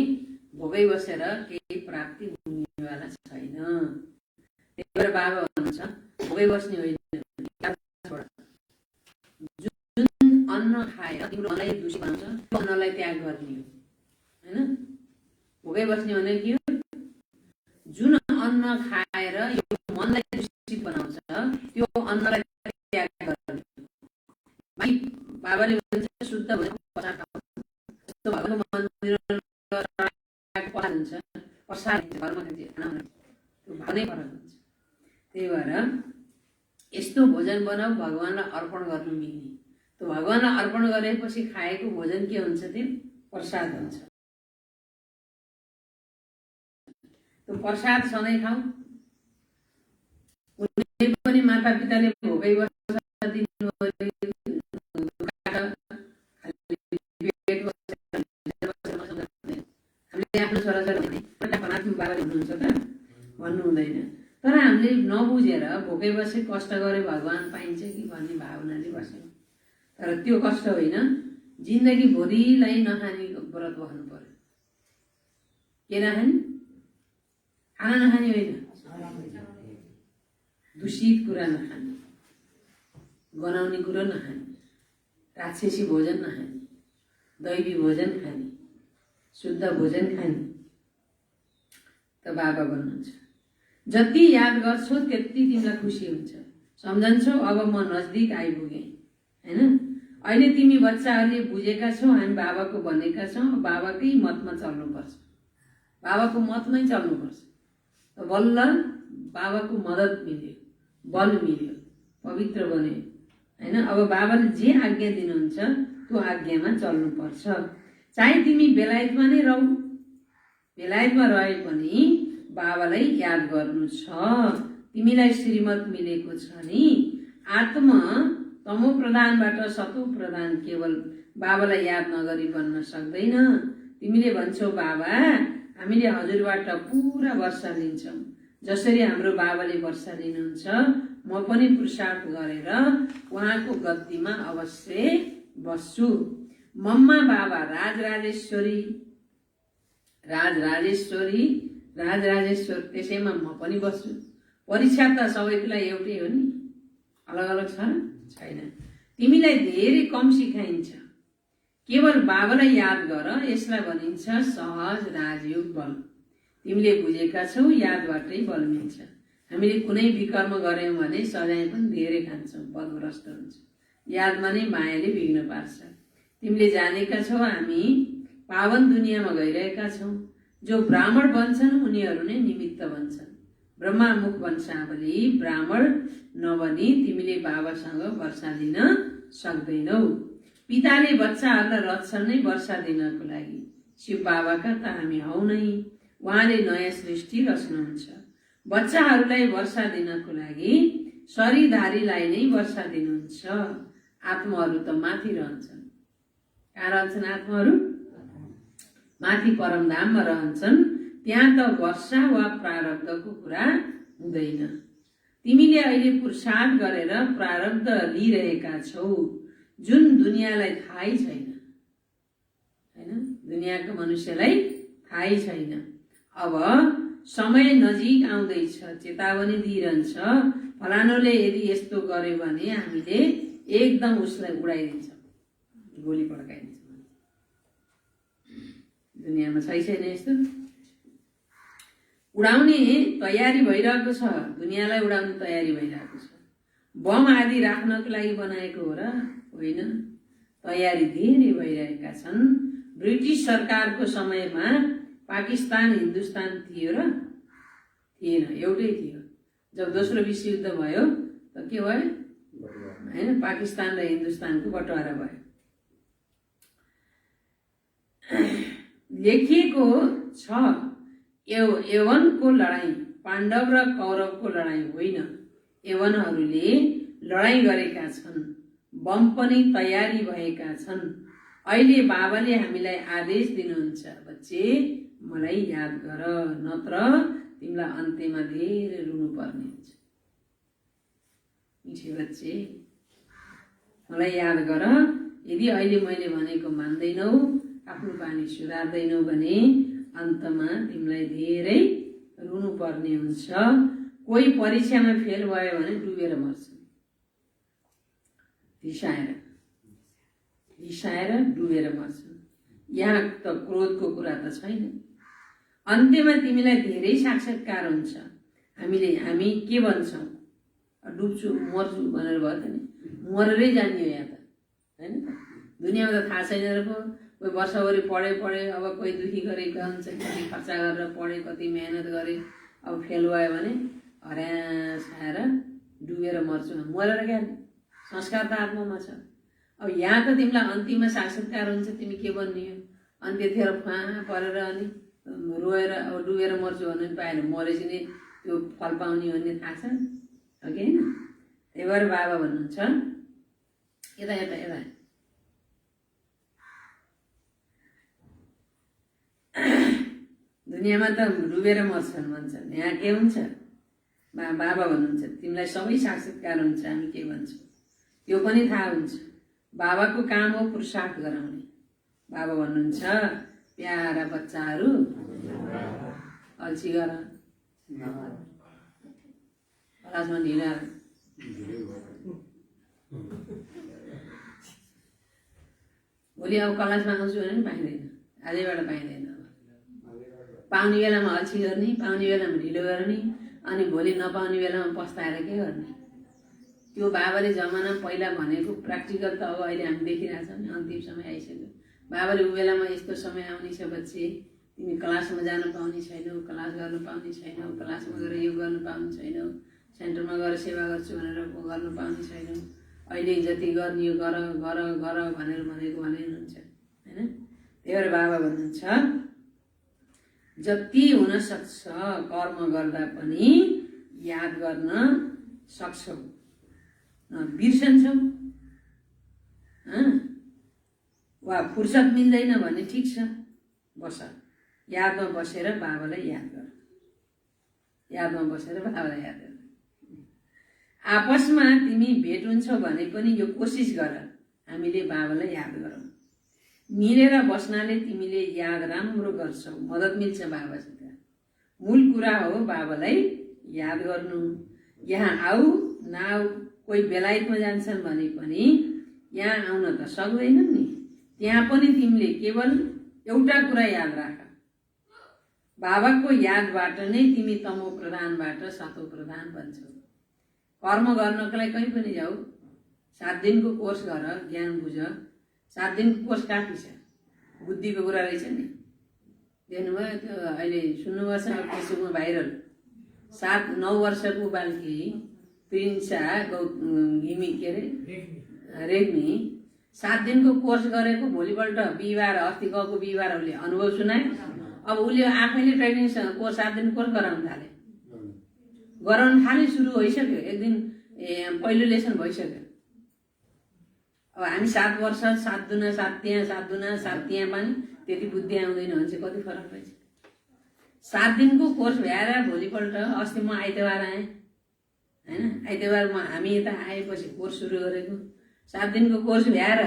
भोकै बसेर केही प्राप्ति हुनेवाला छैन। त्यही भएर बाबा भन्नुहुन्छ भोकै बस्ने होइन, जुन अन्न खाएर तिम्रो मनलाई दूषित बनाउँछ त्यो अन्नलाई त्याग गर्ने हो, होइन? भोकै बस्ने भनेको के हो? जुन अन्न खाएर यो मनलाई दूषित बनाउँछ त्यो अन्नलाई त्याग गर्ने। बाबाले भन्छ शुद्ध भनेको भगवानको मन्दिरमा प्रसाद हुन्छ, प्रसाद घरमा खान्छ, त्यो भाव नै फरक हुन्छ। त्यही भएर यस्तो भोजन बनाऊ भगवानलाई अर्पण गर्नु मिल्ने। त्यो भगवानलाई अर्पण गरेपछि खाएको भोजन के हुन्छ? त्यो प्रसाद हुन्छ। त्यो प्रसाद सधैँ खाऊ। कुनै पनि माता पिताले भोकै बस्छ हामीले आफ्नो छोराछोरी बाबाले हुनुहुन्छ त भन्नु हुँदैन। तर हामीले नबुझेर भोकै बसे कष्ट गरे भगवान पाइन्छ कि भन्ने भावनाले बस्यौँ। तर त्यो कष्ट होइन, जिन्दगीभरिलाई नखाने व्रत बस्नु पर्यो। के नखाने? खाना नखाने होइन, दूषित कुरा नखाने, गनाउने कुरो नखाने, राक्षसी भोजन नखाने, दैवी भोजन खाने, शुद्ध भोजन खाने, त बाबा बन्नुहुन्छ। जति याद गर्छौ त्यति तिमीलाई खुसी हुन्छ। सम्झन्छौ अब म नजदिक आइपुगेँ होइन। अहिले तिमी बच्चाहरूले बुझेका छौ हामी बाबाको बनेका छौँ, बाबाकै मतमा चल्नुपर्छ, बाबाको मतमै चल्नुपर्छ। बल्ल बाबाको मद्दत मिल्यो, बल मिल्यो, पवित्र बन्यो होइन। अब बाबाले जे आज्ञा दिनुहुन्छ त्यो आज्ञामा चल्नुपर्छ। चाहे तिमी बेलायतमा नै रहौ, बेलायतमा रहे पनि बाबालाई याद गर्नु छ। तिमीलाई श्रीमत मिलेको छ नि। आत्म तमो प्रधानबाट सतो प्रधान केवल बाबालाई याद नगरी बन्न सक्दैन। तिमीले भन्छौ बाबा हामीले हजुरबाट पुरा वर्षा लिन्छौँ, जसरी हाम्रो बाबाले वर्षा लिनुहुन्छ म पनि पुरुषार्थ गरेर उहाँको गद्दीमा अवश्य बस्छु। मम्मा बाबा राजराजेश्वर त्यसैमा म पनि बस्छु। परीक्षा त सबैको लागि एउटै हो नि, अलग अलग छ छैन। तिमीलाई धेरै कम सिकाइन्छ, केवल बाबालाई याद गर। यसलाई भनिन्छ सहज राजयोग बल। तिमीले बुझेका छौ यादबाटै बल मिल्छ। हामीले कुनै विकर्म गऱ्यौँ भने सजाय पनि धेरै खान्छौँ, पदभ्रष्ट हुन्छ। यादमा नै मायाले बिग्न पार्छ। तिमीले जानेका छौ हामी पावन दुनियाँमा गइरहेका छौँ। जो ब्राह्मण बन्छन् उनीहरू नै निमित्त बन्छन्। ब्रह्मा मुख वंशावली ब्राह्मण नबनी तिमीले बाबासँग वर्षा दिन सक्दैनौ। पिताले बच्चाहरूलाई रच्छन् नै वर्षा दिनको लागि। शिव बाबाका त हामी हौ नै, उहाँले नयाँ सृष्टि रच्नुहुन्छ। बच्चाहरूलाई वर्षा दिनको लागि शरीरधारीलाई नै वर्षा दिनुहुन्छ। आत्माहरू त माथि रहन्छन्। कहाँ रहन्छन् आत्माहरू? माथि परमधाममा रहन्छन्। त्यहाँ त वर्षा वा प्रारब्धको कुरा हुँदैन। तिमीले अहिले पुरुषार्थ गरेर प्रारब्ध लिइरहेका छौ, जुन दुनियाँलाई थाहै छैन हैन। दुनियाँको मनुष्यलाई थाहै छैन। अब समय नजिक आउँदैछ, चेतावनी दिइरहन्छ। फलानुले यदि यस्तो गर्यो भने हामीले एकदम उसलाई उडाइदिन्छौँ, गोली पड्काइदिन्छौँ। दुनियाँमा छैन यस्तो। उडाउने तयारी भइरहेको छ, दुनियाँलाई उडाउने तयारी भइरहेको छ। बम आदि राख्नको लागि बनाएको हो र होइन, तयारी धेरै भइरहेका छन्। ब्रिटिस सरकारको समयमा पाकिस्तान हिन्दुस्तान थियो र थिएन, एउटै थियो। जब दोस्रो विश्वयुद्ध भयो त के भयो हैन, पाकिस्तान र हिन्दुस्तानको बटवारा भयो। लेखिएको छ यवनको लडाईँ पाण्डव र कौरवको लडाईँ होइन। यवनहरूले लडाईँ गरेका छन्, बम पनि तयारी भएका छन्। अहिले बाबाले हामीलाई आदेश दिनुहुन्छ, बच्चे मलाई याद गर, नत्र तिमीलाई अन्त्यमा धेरै रुनु पर्ने हुन्छ। मिठे बच्चे मलाई याद गर। यदि अहिले मैले भनेको मान्दैनौ, आफ्नो बानी सुधार्दैनौ भने अन्तमा तिमीलाई धेरै रुनु पर्ने हुन्छ। कोही परीक्षामा फेल भयो भने डुबेर मर्छ, रिसाएर डुबेर मर्छ। यहाँ त क्रोधको कुरा त छैन। अन्त्यमा तिमीलाई धेरै साक्षात्कार हुन्छ। हामी के भन्छौँ, डुब्छु मर्छु भनेर भयो त नि, मरेरै जाने हो यहाँ त हैन। दुनियाँमा त थाहा छैन र पो कोही वर्षभरि पढे अब कोही दुखी गरेका हुन्छ, कति खर्च गरेर पढे, कति मेहनत गरे, अब फेल भयो भने हरास खाएर डुबेर मर्छु, मरेर क्या। संस्कार त आत्मामा छ। अब यहाँ त तिमीलाई अन्तिममा साक्षात्कार हुन्छ, तिमी के बन्ने हो? अनि त्यतिखेर फाँ परेर अनि रोएर अब डुबेर मर्छु भन्नु पनि पाएन, मरेपछि नै त्यो फल पाउने भन्ने थाहा छ हो कि होइन? त्यही भएर बाबा भन्नुहुन्छ यता यता यता दुनियाँमा त डुबेर मर्छन् भन्छन्, यहाँ के हुन्छ? बाबा भन्नुहुन्छ तिमीलाई सबै साक्षात्कार हुन्छ, हामी के भन्छौँ त्यो पनि थाहा हुन्छ। बाबाको काम हो पुरुषार्थ गराउने। बाबा भन्नुहुन्छ प्यारा बच्चाहरू अल्छी गर, क्लासमा ढिला, भोलि अब क्लासमा आउँछु भने पनि पाइँदैन, आजैबाट पाइँदैन। पाउने बेलामा अल्छी गर्ने, पाउने बेलामा ढिलो गर्ने, अनि भोलि नपाउने बेलामा पस्ताएर के गर्ने? त्यो बाबाले जमाना पहिला भनेको प्र्याक्टिकल त अब अहिले हामी देखिरहेछौँ नि, अन्तिम समय आइसक्यो। बाबाले ऊ बेलामा यस्तो समय आउने छ बच्चे, तिमी क्लासमा जान पाउने छैनौ, क्लास गर्न पाउने छैनौ, क्लासमा गएर यो गर्न पाउने छैनौ, सेन्टरमा गएर सेवा गर्छु भनेर गर्न पाउने छैनौ, अहिले जति गर्ने यो गर गर गर भनेर भनेको भने हुनुहुन्छ होइन? त्यही भएर बाबा भन्नुहुन्छ जति हुन सक्छ कर्म गर्दा पनि याद गर्न सक्छौ, बिर्सन्छौ वा फुर्सद मिल्दैन भने ठिक छ, बस यादमा बसेर बाबालाई याद गर, यादमा बसेर बाबालाई याद गर। आपसमा तिमी भेट हुन्छौ भने पनि यो कोसिस गर हामीले बाबालाई याद गरौँ। मिलेर बस्नाले तिमीले याद राम्रो गर्छौ, मद्दत मिल्छ बाबासित। मूल कुरा हो बाबालाई याद गर्नु। यहाँ आऊ नआऊ, कोही बेलायतमा जान्छन् भने पनि यहाँ आउन त सक्दैनन् नि, त्यहाँ पनि तिमीले केवल एउटा कुरा याद राख, बाबाको यादबाट नै तिमी तमो प्रधानबाट सतो प्रधान बन्छौ। कर्म गर्नको लागि कहीँ पनि जाऊ, 7 दिनको कोर्स गर, ज्ञान बुझ। 7 दिनको कोर्स काफी छ, बुद्धिको कुरा रहेछ नि। देख्नुभयो त्यो अहिले सुन्नुभएको छ फेसबुकमा भाइरल, 7-9 वर्षको बालकी प्रिन्सा घिमी के अरे रेग्मी 7 दिनको कोर्स गरेको, भोलिपल्ट बिहिबार, अस्ति गएको बिहिबार उसले अनुभव सुनाए। अब उसले आफैले ट्रेनिङ कोर्स 7 दिन कोर्स गराउन थाले, सुरु भइसक्यो। एक दिन पहिलो लेसन भइसक्यो। अब हामी 7 वर्ष 7 दुना 7 त्यहाँ 7 दुना 7 त्यहाँ पनि त्यति बुद्धि आउँदैन भने चाहिँ कति फरक रहेछ। 7 दिनको कोर्स भ्याएर भोलिपल्ट, अस्ति म आइतबार आएँ होइन, आइतबार हामी यता आएपछि कोर्स सुरु गरेको। 7 दिनको कोर्स भ्याएर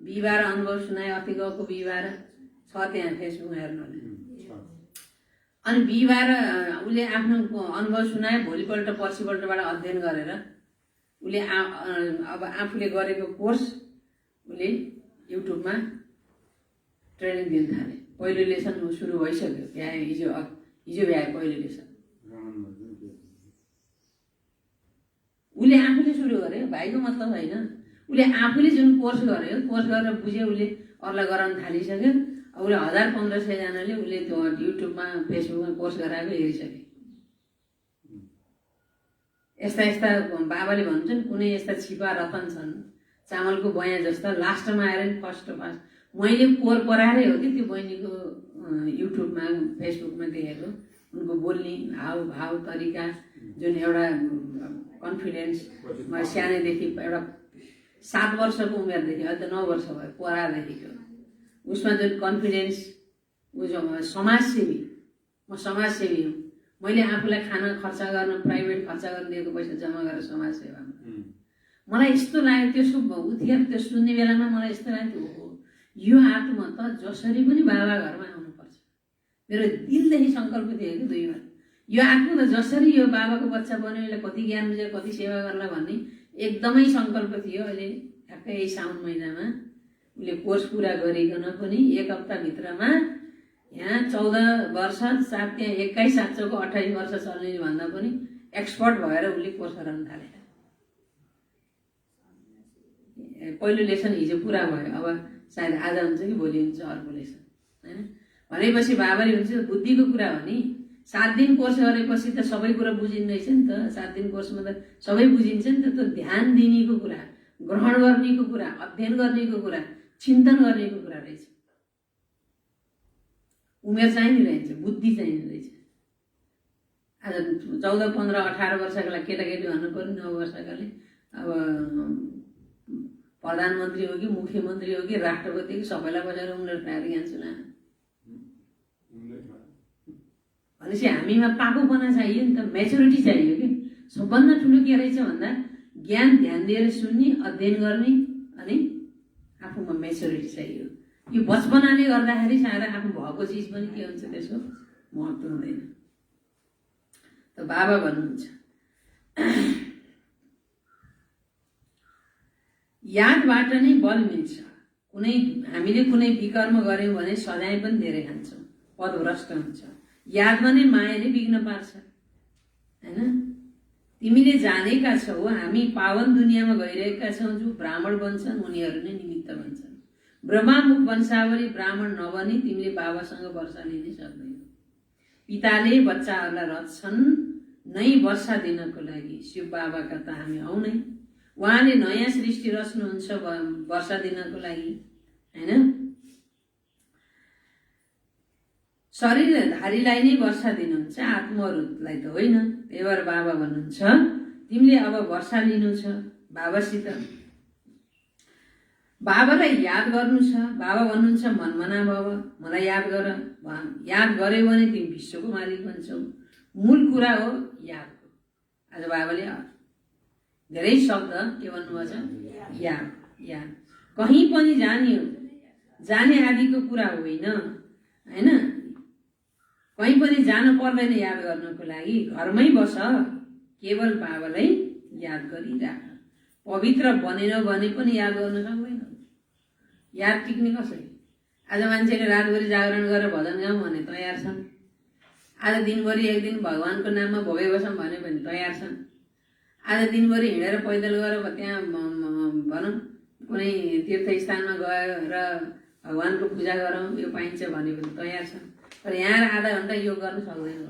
बिहिबार अनुभव सुनाए, अस्ति गएको बिहिबार छ त्यहाँ फेसबुकमा हेर्नु। अनि बिहिबार उसले आफ्नो अनुभव सुनाए, भोलिपल्ट पर्सिपल्टबाट अध्ययन गरेर उसले अब आफूले गरेको कोर्स उसले युट्युबमा ट्रेनिङ दिन थाले। पहिलो लेसन सुरु भइसक्यो, भ्यायो हिजो भ्यायो पहिलो लेसन। उसले आफूले सुरु गर्यो, भाइको मतलब होइन। उसले आफूले जुन कोर्स गर्यो, कोर्स गरेर बुझ्यो, उसले अरूलाई गराउन थालिसक्यो। उसले 1000-1500 जनाले उसले त्यो युट्युबमा फेसबुकमा कोर्स गराएको हेरिसके। यस्ता यस्ता बाबाले भन्छन् कुनै यस्ता छिपा रतन छन् चामलको बयाँ जस्ता, लास्टमा आएर फर्स्ट मैले पोहोर पराएरै हो कि त्यो बहिनीको युट्युबमा फेसबुकमा देखेको उनको बोल्ने हाव तरिका, जुन एउटा कन्फिडेन्स सानैदेखि, एउटा 7 वर्षको उमेरदेखि अहिले त 9 वर्ष भयो परादेखिको, उसमा जुन कन्फिडेन्स, समाजसेवी, म समाजसेवी हुँ, मैले आफूलाई खाना खर्च गर्न, प्राइभेट खर्च गर्न दिएको पैसा जम्मा गरेर समाजसेवामा। मलाई यस्तो लाग्यो त्यो उठेर त्यो सुन्ने बेलामा मलाई यस्तो लाग्यो यो आत्मा त जसरी पनि बाबा घरमा आउनुपर्छ। मेरो दिलदेखि सङ्कल्प थियो कि 2 बार यो आत्मा त जसरी यो बाबाको बच्चा बन्यो, यसले कति ज्ञान बुझेर कति सेवा गर्ला भन्ने एकदमै सङ्कल्प थियो। अहिले ठ्याक्कै यही साउन महिनामा उसले कोर्स पुरा गरिकन पनि 1 हप्ताभित्रमा यहाँ 14 वर्ष 7 त्यहाँ 21 7को 28 वर्ष चल्ने भन्दा पनि एक्सपर्ट भएर उसले कोर्स गराउन थाले। पहिलो लेसन हिजो पुरा भयो, अब सायद आज हुन्छ कि भोलि हुन्छ अर्कोले छ होइन। भनेपछि बाबाले हुन्छ बुद्धिको कुरा हो नि। 7 दिन कोर्स गरेपछि त सबै कुरा बुझिँदैछ नि त। 7 दिन कोर्समा त सबै बुझिन्छ नि त। त्यो ध्यान दिनेको कुरा, ग्रहण गर्नेको कुरा, अध्ययन गर्नेको कुरा, चिन्तन गर्नेको कुरा रहेछ। उमेर चाहिँ नि रहेछ, बुद्धि चाहिँ नि रहेछ। आज 14, 15, 18 वर्षकालाई केटाकेटी भन्नु पर्यो, 9 वर्षकाले अब प्रधानमन्त्री हो कि मुख्यमन्त्री हो कि राष्ट्रपति हो कि सबैलाई बसेर उनीहरू तयारी जान्छु न भनेपछि हामीमा पाकोपना चाहियो नि त, मेच्योरिटी चाहियो कि। सबभन्दा ठुलो के रहेछ भन्दा ज्ञान ध्यान दिएर सुन्ने, अध्ययन गर्ने अनि आफूमा मेच्योरिटी चाहियो। यो बचपनाले गर्दाखेरि सायद आफू भएको चिज पनि के हुन्छ त्यसको महत्त्व हुँदैन। त बाबा भन्नुहुन्छ यादबाट नै बल मिल्छ। हामीले कुनै विकर्म गऱ्यौँ भने सजाय पनि धेरै खान्छौँ, पदभ्रष्ट हुन्छ। यादमा नै मायाले बिग्न पार्छ होइन। तिमीले जानेका छौ हामी पावन दुनियाँमा गइरहेका छौँ। जो ब्राह्मण बन्छन् उनीहरू नै निमित्त बन्छन्। ब्रह्मामुख वंशावली ब्राह्मण नबनी तिमीले बाबासँग वर्षा लिनै सक्दैनौ। पिताले बच्चाहरूलाई रच्छन् नै वर्षा दिनको लागि। शिव बाबाका त हामी आउनै। उहाँले नयाँ सृष्टि रच्नुहुन्छ वर्षा दिनको लागि होइन। शरीरधारीलाई नै वर्षा दिनुहुन्छ, आत्माहरूलाई त होइन। त्यही भएर बाबा भन्नुहुन्छ तिमीले अब वर्षा लिनु छ बाबासित। बाबालाई याद गर्नु छ। बाबा भन्नुहुन्छ मनमना भव, मलाई याद गर। याद गर्यो भने तिमी विश्वको मालिक बन्छौ। मूल कुरा हो यादको। आज बाबाले धेरै शब्द के भन्नुभएको छ, याद। याद कहीँ पनि जाने आदिको कुरा होइन होइन। कहीँ पनि जानु पर्दैन याद गर्नको लागि। घरमै बस, केवल बाबालाई याद गरिराख। पवित्र बनेन भने पनि याद गर्न सक्दैन। याद टिक्ने कसरी? आज मान्छेले रातभरि जागरण गरेर भजन गाउँ भने तयार छन्। आज दिनभरि एक दिन भगवानको नाममा भोगे बसौँ भने पनि तयार छन्। आज दिनभरि हिँडेर पैदल गएर त्यहाँ भनौँ कुनै तीर्थस्थानमा गएर भगवानको पूजा गरौँ यो पाइन्छ भने पनि तयार छन्। तर यहाँ आधा घन्टा योग गर्न सक्दैन।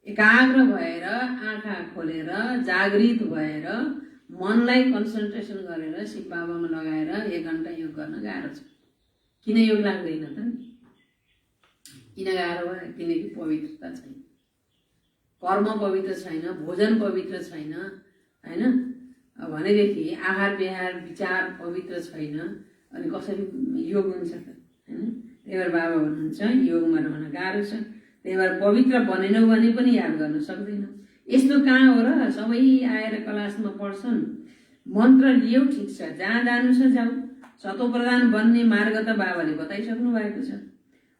एकाग्र भएर आँखा खोलेर जागृत भएर मनलाई कन्सन्ट्रेसन गरेर शिव बाबामा लगाएर 1 घन्टा योग गर्न गाह्रो छ। किन योग लाग्दैन त? किन गाह्रो भयो? किनकि पवित्रता छैन, कर्म पवित्र छैन, भोजन पवित्र छैन होइन। भनेदेखि आहार विहार विचार पवित्र छैन अनि कसरी योग हुन्छ त होइन। त्यही भएर बाबा भन्नुहुन्छ योगमा रहन गाह्रो छ। त्यही भएर पवित्र बनेनौ भने पनि याद गर्न सक्दैनौ। यस्तो कहाँ हो र? सबै आएर क्लासमा पढ्छन्, मन्त्र लियो ठिक छ, जहाँ जानु छ जाऊ। सतोप्रधान बन्ने मार्ग त बाबाले बताइसक्नु भएको छ।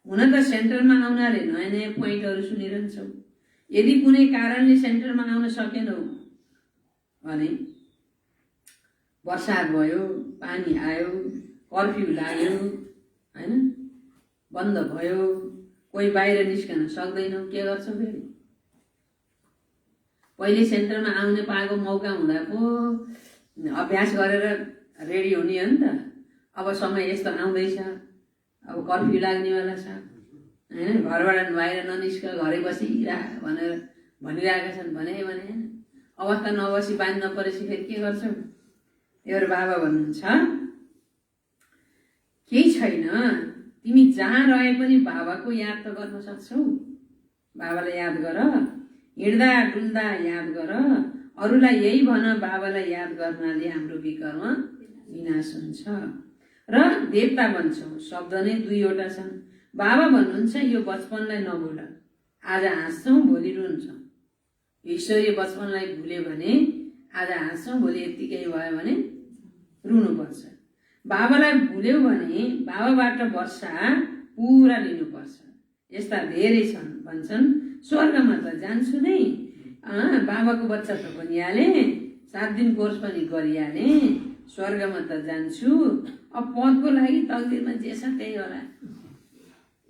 हुन त सेन्टरमा आउनाले नयाँ नयाँ पोइन्टहरू सुनिरहन्छौ। यदि कुनै कारणले सेन्टरमा आउन सकेनौ भने वर्षात भयो, पानी आयो, कर्फ्यू लाग्यो होइन, बन्द भयो, कोही बाहिर निस्कन सक्दैनौ, के गर्छौ फेरि? पहिले सेन्टरमा आउने पाएको मौका हुँदा पो अभ्यास गरेर रेडी हुने हो नि त। अब समय यस्तो आउँदैछ, अब कर्फ्यू लाग्नेवाला छ होइन। घरबाट बाहिर ननिस्क, घरै बसिरा भनेर भनिरहेका छन् भने होइन। अवस्था नबसी बानी नपरेपछि फेरि के गर्छौ? त्यही भएर बाबा भन्नुहुन्छ केही छैन, तिमी जहाँ रहे पनि बाबाको याद त गर्न सक्छौ। बाबालाई याद गर, हिँड्दा डुल्दा याद गर। अरूलाई यही भन, बाबालाई याद गर्नाले हाम्रो विकर्म विनाश हुन्छ र देवता बन्छौ। शब्द नै 2वटा छन्। बाबा भन्नुहुन्छ यो बचपनलाई नभुल। आज हाँस्छौँ भोलि रुन्छौँ। ईश्वरीय बचपनलाई भुल्यो भने आज हाँस्छौँ भोलि यत्तिकै भयो भने रुनुपर्छ। बाबालाई भुल्यौ भने बाबाबाट वर्षा पुरा लिनुपर्छ। यस्ता धेरै छन् भन्छन् स्वर्गमा त जान्छु नै, बाबाको बच्चा त बनिहालेँ, 7 दिन कोर्स पनि गरिहालेँ, स्वर्गमा त जान्छु। अब पदको लागि तकदिरमा जे छ त्यही होला।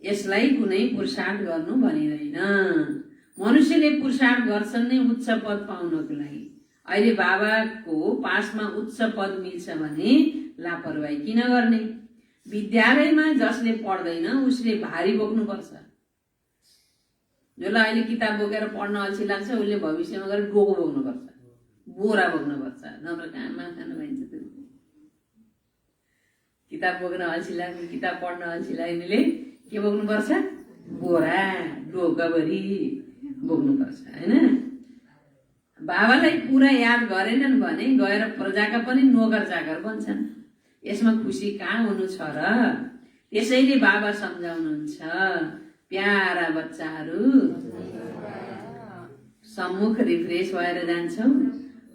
यसलाई कुनै पुरुषार्थ गर्नु भनिँदैन। मनुष्यले पुरुषार्थ गर्छन् नै उच्च पद पाउनको लागि। अहिले बाबाको पासमा उच्च पद मिल्छ भने लापरवाही किन गर्ने? विद्यालयमा जसले पढ्दैन उसले भारी बोक्नुपर्छ। जसलाई अहिले किताब बोकेर पढ्न अल्छी लाग्छ उसले भविष्यमा गएर डोको बोक्नुपर्छ, बोरा बोक्नुपर्छ, नत्र काममा खानु भइन्छ। त्यो किताब बोक्न अल्छी लाग्ने, किताब पढ्न अल्छी लाग्नेले के बोक्नुपर्छ? बोरा डोकाभरि बोक्नुपर्छ, होइन? बाबालाई पुरा याद गरेनन् भने गएर प्रजाका पनि नोकर चाकर बन्छन्। यसमा खुसी कहाँ हुनु छ र? त्यसैले बाबा सम्झाउनुहुन्छ, प्यारा बच्चाहरू सम्मुख रिफ्रेस भएर जान्छौ।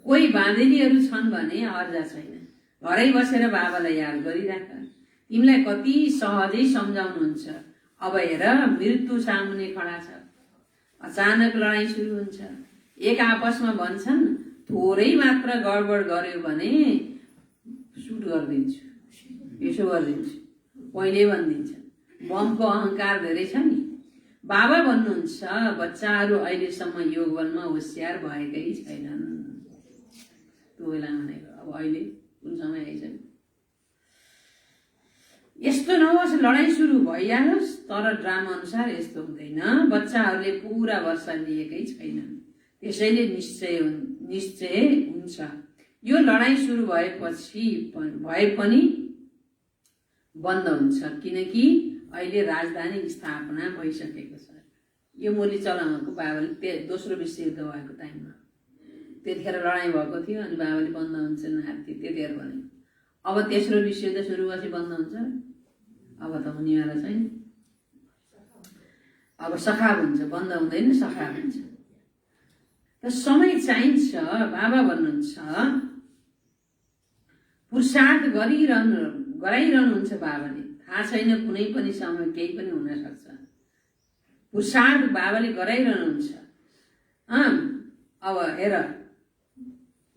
कोही बाँधेलीहरू छन् भने अर्जा छैन, घरै बसेर बाबालाई याद गरिराख। तिमीलाई कति सहजै सम्झाउनुहुन्छ। अब हेर, मृत्यु सामुने खडा छ, अचानक लडाईँ सुरु हुन्छ। एक आपसमा भन्छन्, थोरै मात्र गडबड गर्यो भने सुट गरिदिन्छु, यसो गरिदिन्छु, पहिले भनिदिन्छन्। बमको अहङ्कार धेरै छ नि। बाबा भन्नुहुन्छ, बच्चाहरू अहिलेसम्म योग बलमा होसियार भएकै छैनन्। त्यो बेला भनेको अब अहिले कुन समय आइसक्यो। यस्तो नहोस् लडाईँ सुरु भइहालोस्, तर ड्रामा अनुसार यस्तो हुँदैन। बच्चाहरूले पुरा वर्षा लिएकै छैनन्, त्यसैले निश्चय हुन्छ यो लडाईँ सुरु भए पनि बन्द हुन्छ, किनकि अहिले राजधानी स्थापना भइसकेको छ। यो मुरली चलाउनको बाबाले दोस्रो विश्वयुद्ध भएको टाइममा त्यतिखेर लडाईँ भएको थियो, अनि बाबाले बन्द हुन्छ नाथे त्यतिखेर भने। अब तेस्रो विश्वयुद्ध सुरु भएपछि बन्द हुन्छ? अब त हुनेवाला छैन। अब सखाब हुन्छ, बन्द हुँदैन, सखाब हुन्छ। त समय चाहिन्छ। बाबा भन्नुहुन्छ, पुरुषार्थ गराइरहनुहुन्छ बाबाले। थाहा छैन कुनै पनि समय केही पनि हुन सक्छ। पुरुषार्थ बाबाले गराइरहनुहुन्छ। अब हेर,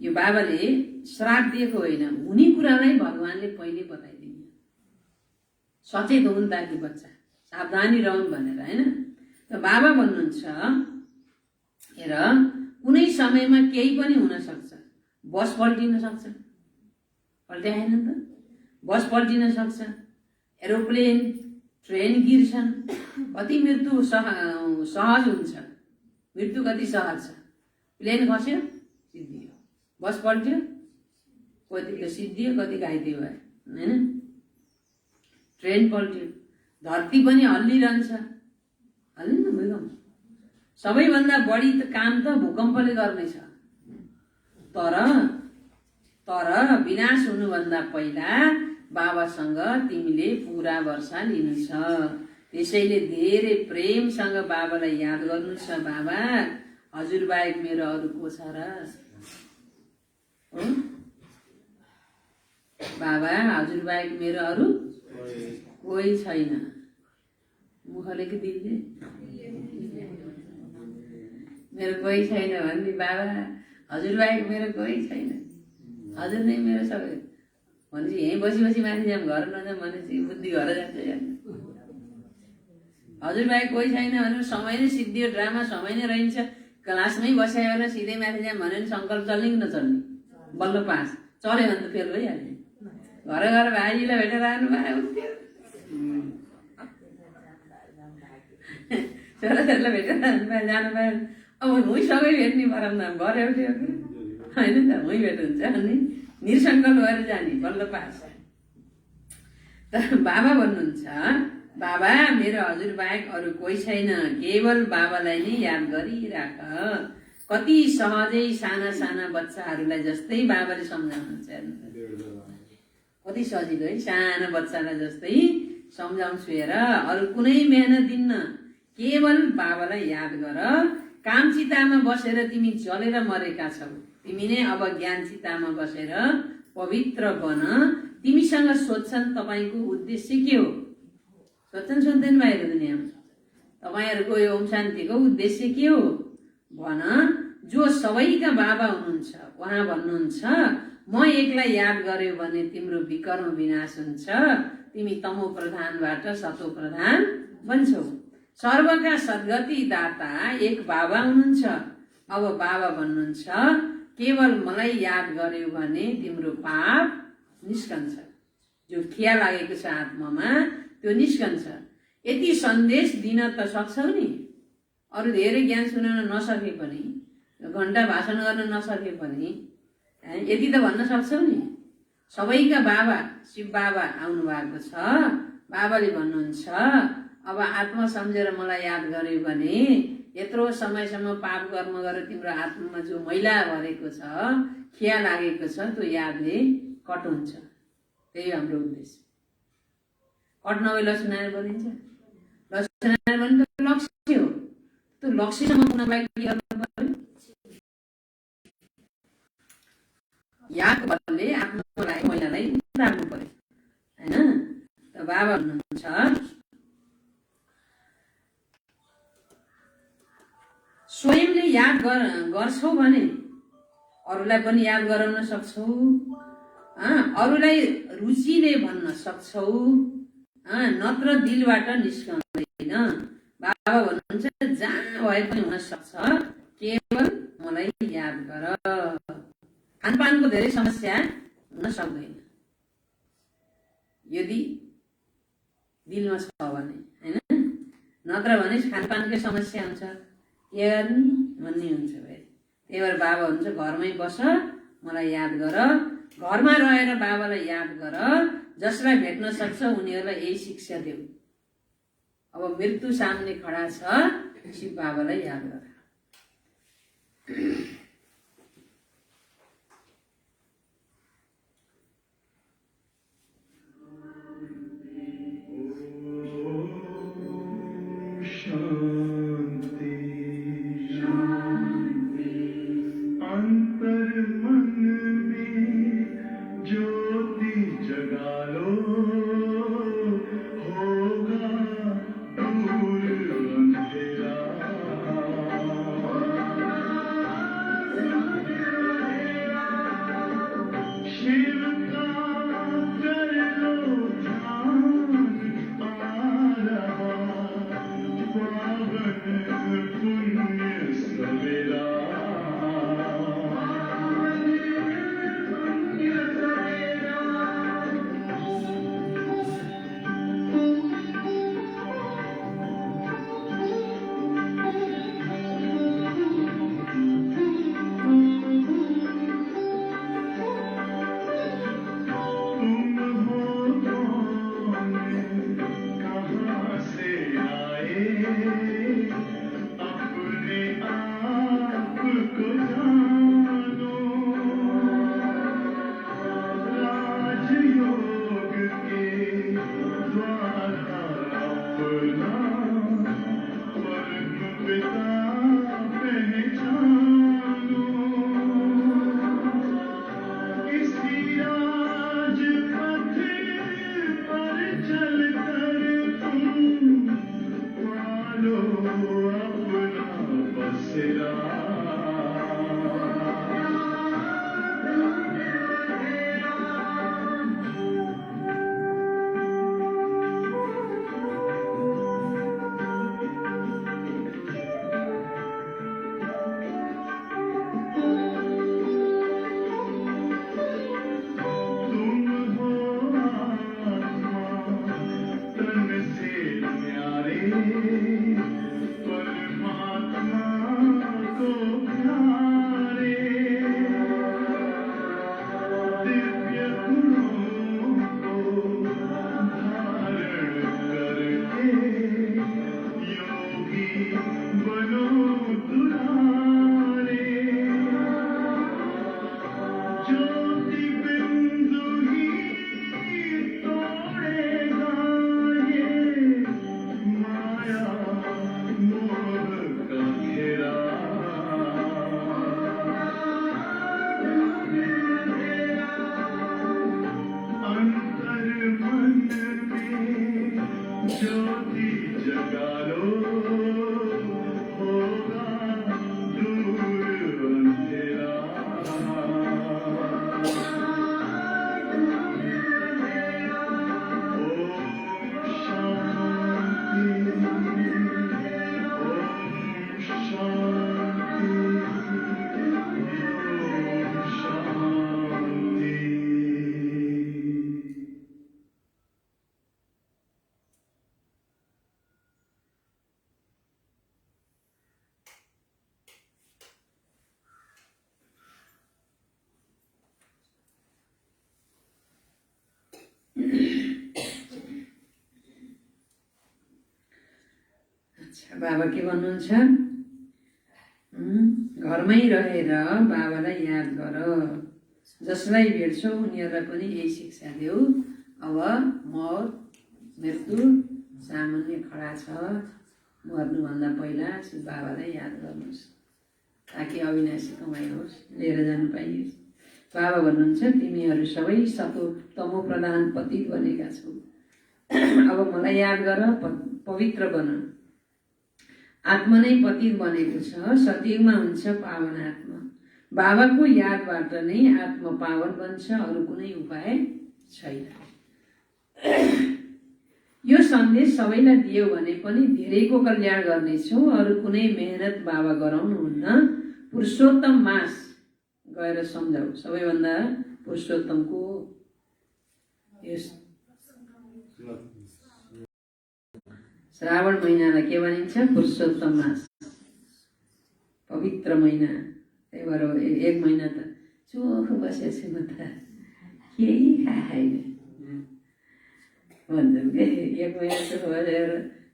यो बाबाले श्राप दिएको होइन, हुने कुरालाई भगवानले पहिले बताइदिनु। सचेत हुन् ताकि बच्चा सावधानी रहन् भनेर, होइन? त बाबा भन्नुहुन्छ, हेर, कुनै समयमा केही पनि हुन सक्छ। बस पल्टिन सक्छ, पल्ट्याएन त? बस पल्टिन सक्छ, एरोप्लेन ट्रेन गिर्छन्। कति मृत्यु सहज हुन्छ, मृत्यु कति सहज छ। प्लेन खस्यो सिद्धियो, बस पल्ट्यो कति त सिद्धियो, कति घाइते भयो, होइन? ट्रेन पल्ट्यो, धरती पनि हल्लिरहन्छ, हल्लिन भूकम्प। सबैभन्दा बढी त काम त भूकम्पले गर्नेछ। तर विनाश हुनुभन्दा पहिला बाबासँग तिमीले पुरा वर्षा लिनु छ। त्यसैले धेरै प्रेमसँग बाबालाई याद गर्नु छ। बाबा, हजुर बाहेक मेरो अरू को छ र? बाबा, हजुर बाहेक मेरो अरू कोही छैन। मुखले कि दिलले? मेरो कोही छैन भन्ने। बाबा, हजुर बाहेक मेरो कोही छैन, हजुर नै मेरो सबै भनेपछि यहीँ बसी माथि जाम, घर नजाम भनेपछि बुद्धि घर जान्छ। हजुर बाहेक कोही छैन भनेर समय नै सिद्धियो, ड्रामा समय नै रहन्छ। क्लासमै बसायो भने सिधै माथि जाम भन्यो भने सङ्कल्प चल्ने कि नचल्ने? बल्ल पास, चल्यो भने त फेल भइहाल्ने। घर भाइजीलाई भेटेर आउनु भयो, छोराछोरीलाई भेटेर जानु भयो। अब हुँसँगै भेट्ने परमधाम घर एउटै हो कि होइन त? हुँ भेट हुन्छ अनि निसङ्कल्प भएर जाने, बल्ल पास। त बाबा भन्नुहुन्छ, बाबा, मेरो हजुर बाहेक अरू कोही छैन, केवल बाबालाई नै याद गरिराख। कति सहजै साना साना बच्चाहरूलाई जस्तै बाबाले सम्झाउनुहुन्छ। कति सजिलो है, साना बच्चालाई जस्तै सम्झाउँछु। हेर, अरू कुनै मेहनत दिन्न, केवल बाबालाई याद गर। काम चितामा बसेर तिमी जलेर मरेका छौ, तिमी नै अब ज्ञान चितामा बसेर पवित्र बन। तिमीसँग सोध्छन् तपाईँको उद्देश्य के हो? सोध्छन् सोध्दैन बाहिर दुनियाँमा? तपाईँहरूको यो ओम शान्तिको उद्देश्य के हो भन। जो सबैका बाबा हुनुहुन्छ उहाँ भन्नुहुन्छ, म एकलाई याद गर्यो भने तिम्रो विकर्म विनाश हुन्छ, तिमी तमो प्रधानबाट सतो प्रधान बन्छौ। सर्वका सद्गति दाता एक बाबा हुनुहुन्छ। अब बाबा भन्नुहुन्छ, केवल मलाई याद गर्यो भने तिम्रो पाप निस्कन्छ। जो खिया लागेको छ आत्मामा त्यो निस्कन्छ। यति सन्देश दिन त सक्छौ नि, अरू धेरै ज्ञान सुनाउन नसके पनि, घण्टा भाषण गर्न नसके पनि यति त भन्न सक्छौ नि। सबैका बाबा शिव बाबा आउनु भएको छ, बाबाले भन्नुहुन्छ अब आत्मा सम्झेर मलाई याद गर्यो भने यत्रो समयसम्म पाप कर्म गरेर तिम्रो आत्मामा जो मैला भरेको छ, खिया लागेको छ, त्यो यादले कटुन्छ। त्यही हाम्रो उद्देश्य। कट नभए लक्ष्मीनारायण बनिन्छ? लक्ष्मीनारायण बन्नु त लक्ष्य हो। त्यो लक्ष्यसम्म पुग्नको लागि के गर्नु पर्यो? याद बलले आत्मालाई मैलालाई राख्नु पर्यो, होइन? त बाबा भन्नुहुन्छ स्वयंले याद गर्छौ भने अरूलाई पनि याद गराउन सक्छौ, अरूलाई रुचिले भन्न सक्छौ, नत्र दिलबाट निस्कँदैन। बाबा भन्नुहुन्छ जहाँ भए पनि हुन सक्छ, केवल मलाई याद गर। खानपानको धेरै समस्या हुन सक्दैन यदि दिलमा छ भने, होइन? नत्र भने खानपानकै समस्या हुन्छ, के गर्ने भन्ने हुन्छ। त्यही भएर बाबा हुन्छ घरमै बस, मलाई याद गर। घरमा रहेर बाबालाई याद गर। जसलाई भेट्न सक्छ उनीहरूलाई यही शिक्षा देऊ। अब मृत्यु सामने खडा छ, शिव बाबालाई याद गर। अच्छा, बाबा के भन्नुहुन्छ? घरमै रहेर बाबालाई याद गर। जसलाई भेट्छौ उनीहरूलाई पनि यही शिक्षा देऊ। अब मौत मृत्यु सामान्य खडा छ। मर्नुभन्दा पहिला बाबालाई याद गर्नुहोस् ताकि अविनाशी कमाइ होस्, लिएर जानु पाइयोस्। बाबा भन्नुहुन्छ तिमीहरू सबै तमो प्रधान पतित बनेका छौ। अब मलाई याद गर, पवित्र बन। आत्मा नै पतित बनेको छ, सतयुगमा हुन्छ पावन आत्मा। बाबाको यादबाट नै आत्मा पावन बन्छ, अरू कुनै उपाय छैन। यो सन्देश सबैलाई दियो भने पनि धेरैको कल्याण गर्नेछौ। अरू कुनै मेहनत बाबा गराउनुहुन्न। पुरुषोत्तम मास गएर सम्झाऊ। सबैभन्दा पुरुषोत्तमको यस श्रावण महिनालाई के भनिन्छ? पुरुषोत्तम मास, पवित्र महिना। त्यही भएर एक महिना त चोखो बसेको छु म त, केही खाएन भन्छन् के। एक महिना चोखो बसेर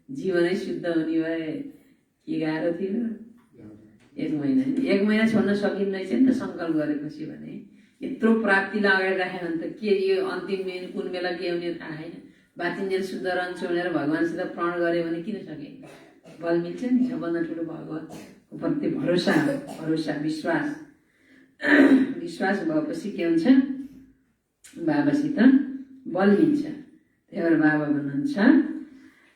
जीवनै शुद्ध हुने भए के गाह्रो थियो। एक महिना छोड्न सकिन्न रहेछ नि त सङ्कल्प गरेपछि। भने यत्रो प्राप्तिलाई अगाडि राख्यो भने त के यो अन्तिम दिन कुन बेला के हुने थाहा छैन। बाँचिन्जेल शुद्ध रहन्छु भनेर भगवान्सित प्रण गऱ्यो भने किन सके? बल मिल्छ नि। सबभन्दा ठुलो भगवान्को प्रति भरोसा हो, भरोसा विश्वास। विश्वास भएपछि के हुन्छ? बाबासित बल मिल्छ। त्यही भएर बाबा भन्नुहुन्छ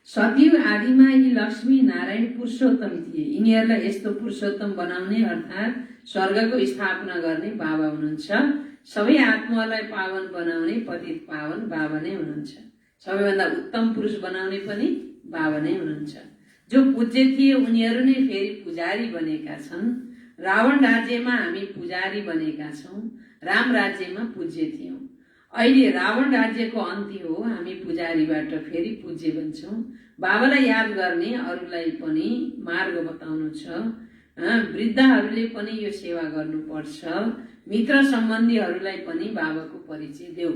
सतयुग आदिमा यी लक्ष्मी नारायण पुरुषोत्तम थिए। यिनीहरूलाई यस्तो पुरुषोत्तम बनाउने अर्थात् स्वर्गको स्थापना गर्ने बाबा हुनुहुन्छ। सबै आत्माहरूलाई पावन बनाउने पतित पावन बाबा नै हुनुहुन्छ। सबैभन्दा उत्तम पुरुष बनाउने पनि बाबा नै हुनुहुन्छ। जो पूज्य थिए उनीहरू नै फेरि पुजारी बनेका छन्। रावण राज्यमा हामी पुजारी बनेका छौँ, राम राज्यमा पूज्य थियौँ। अहिले रावण राज्यको अन्त्य हो, हामी पुजारीबाट फेरि पूज्य बन्छौँ। बाबालाई याद गर्ने अरूलाई पनि मार्ग बताउनु छ। वृद्धहरूले पनि यो सेवा गर्नुपर्छ। मित्र सम्बन्धीहरूलाई पनि बाबाको परिचय देऊ।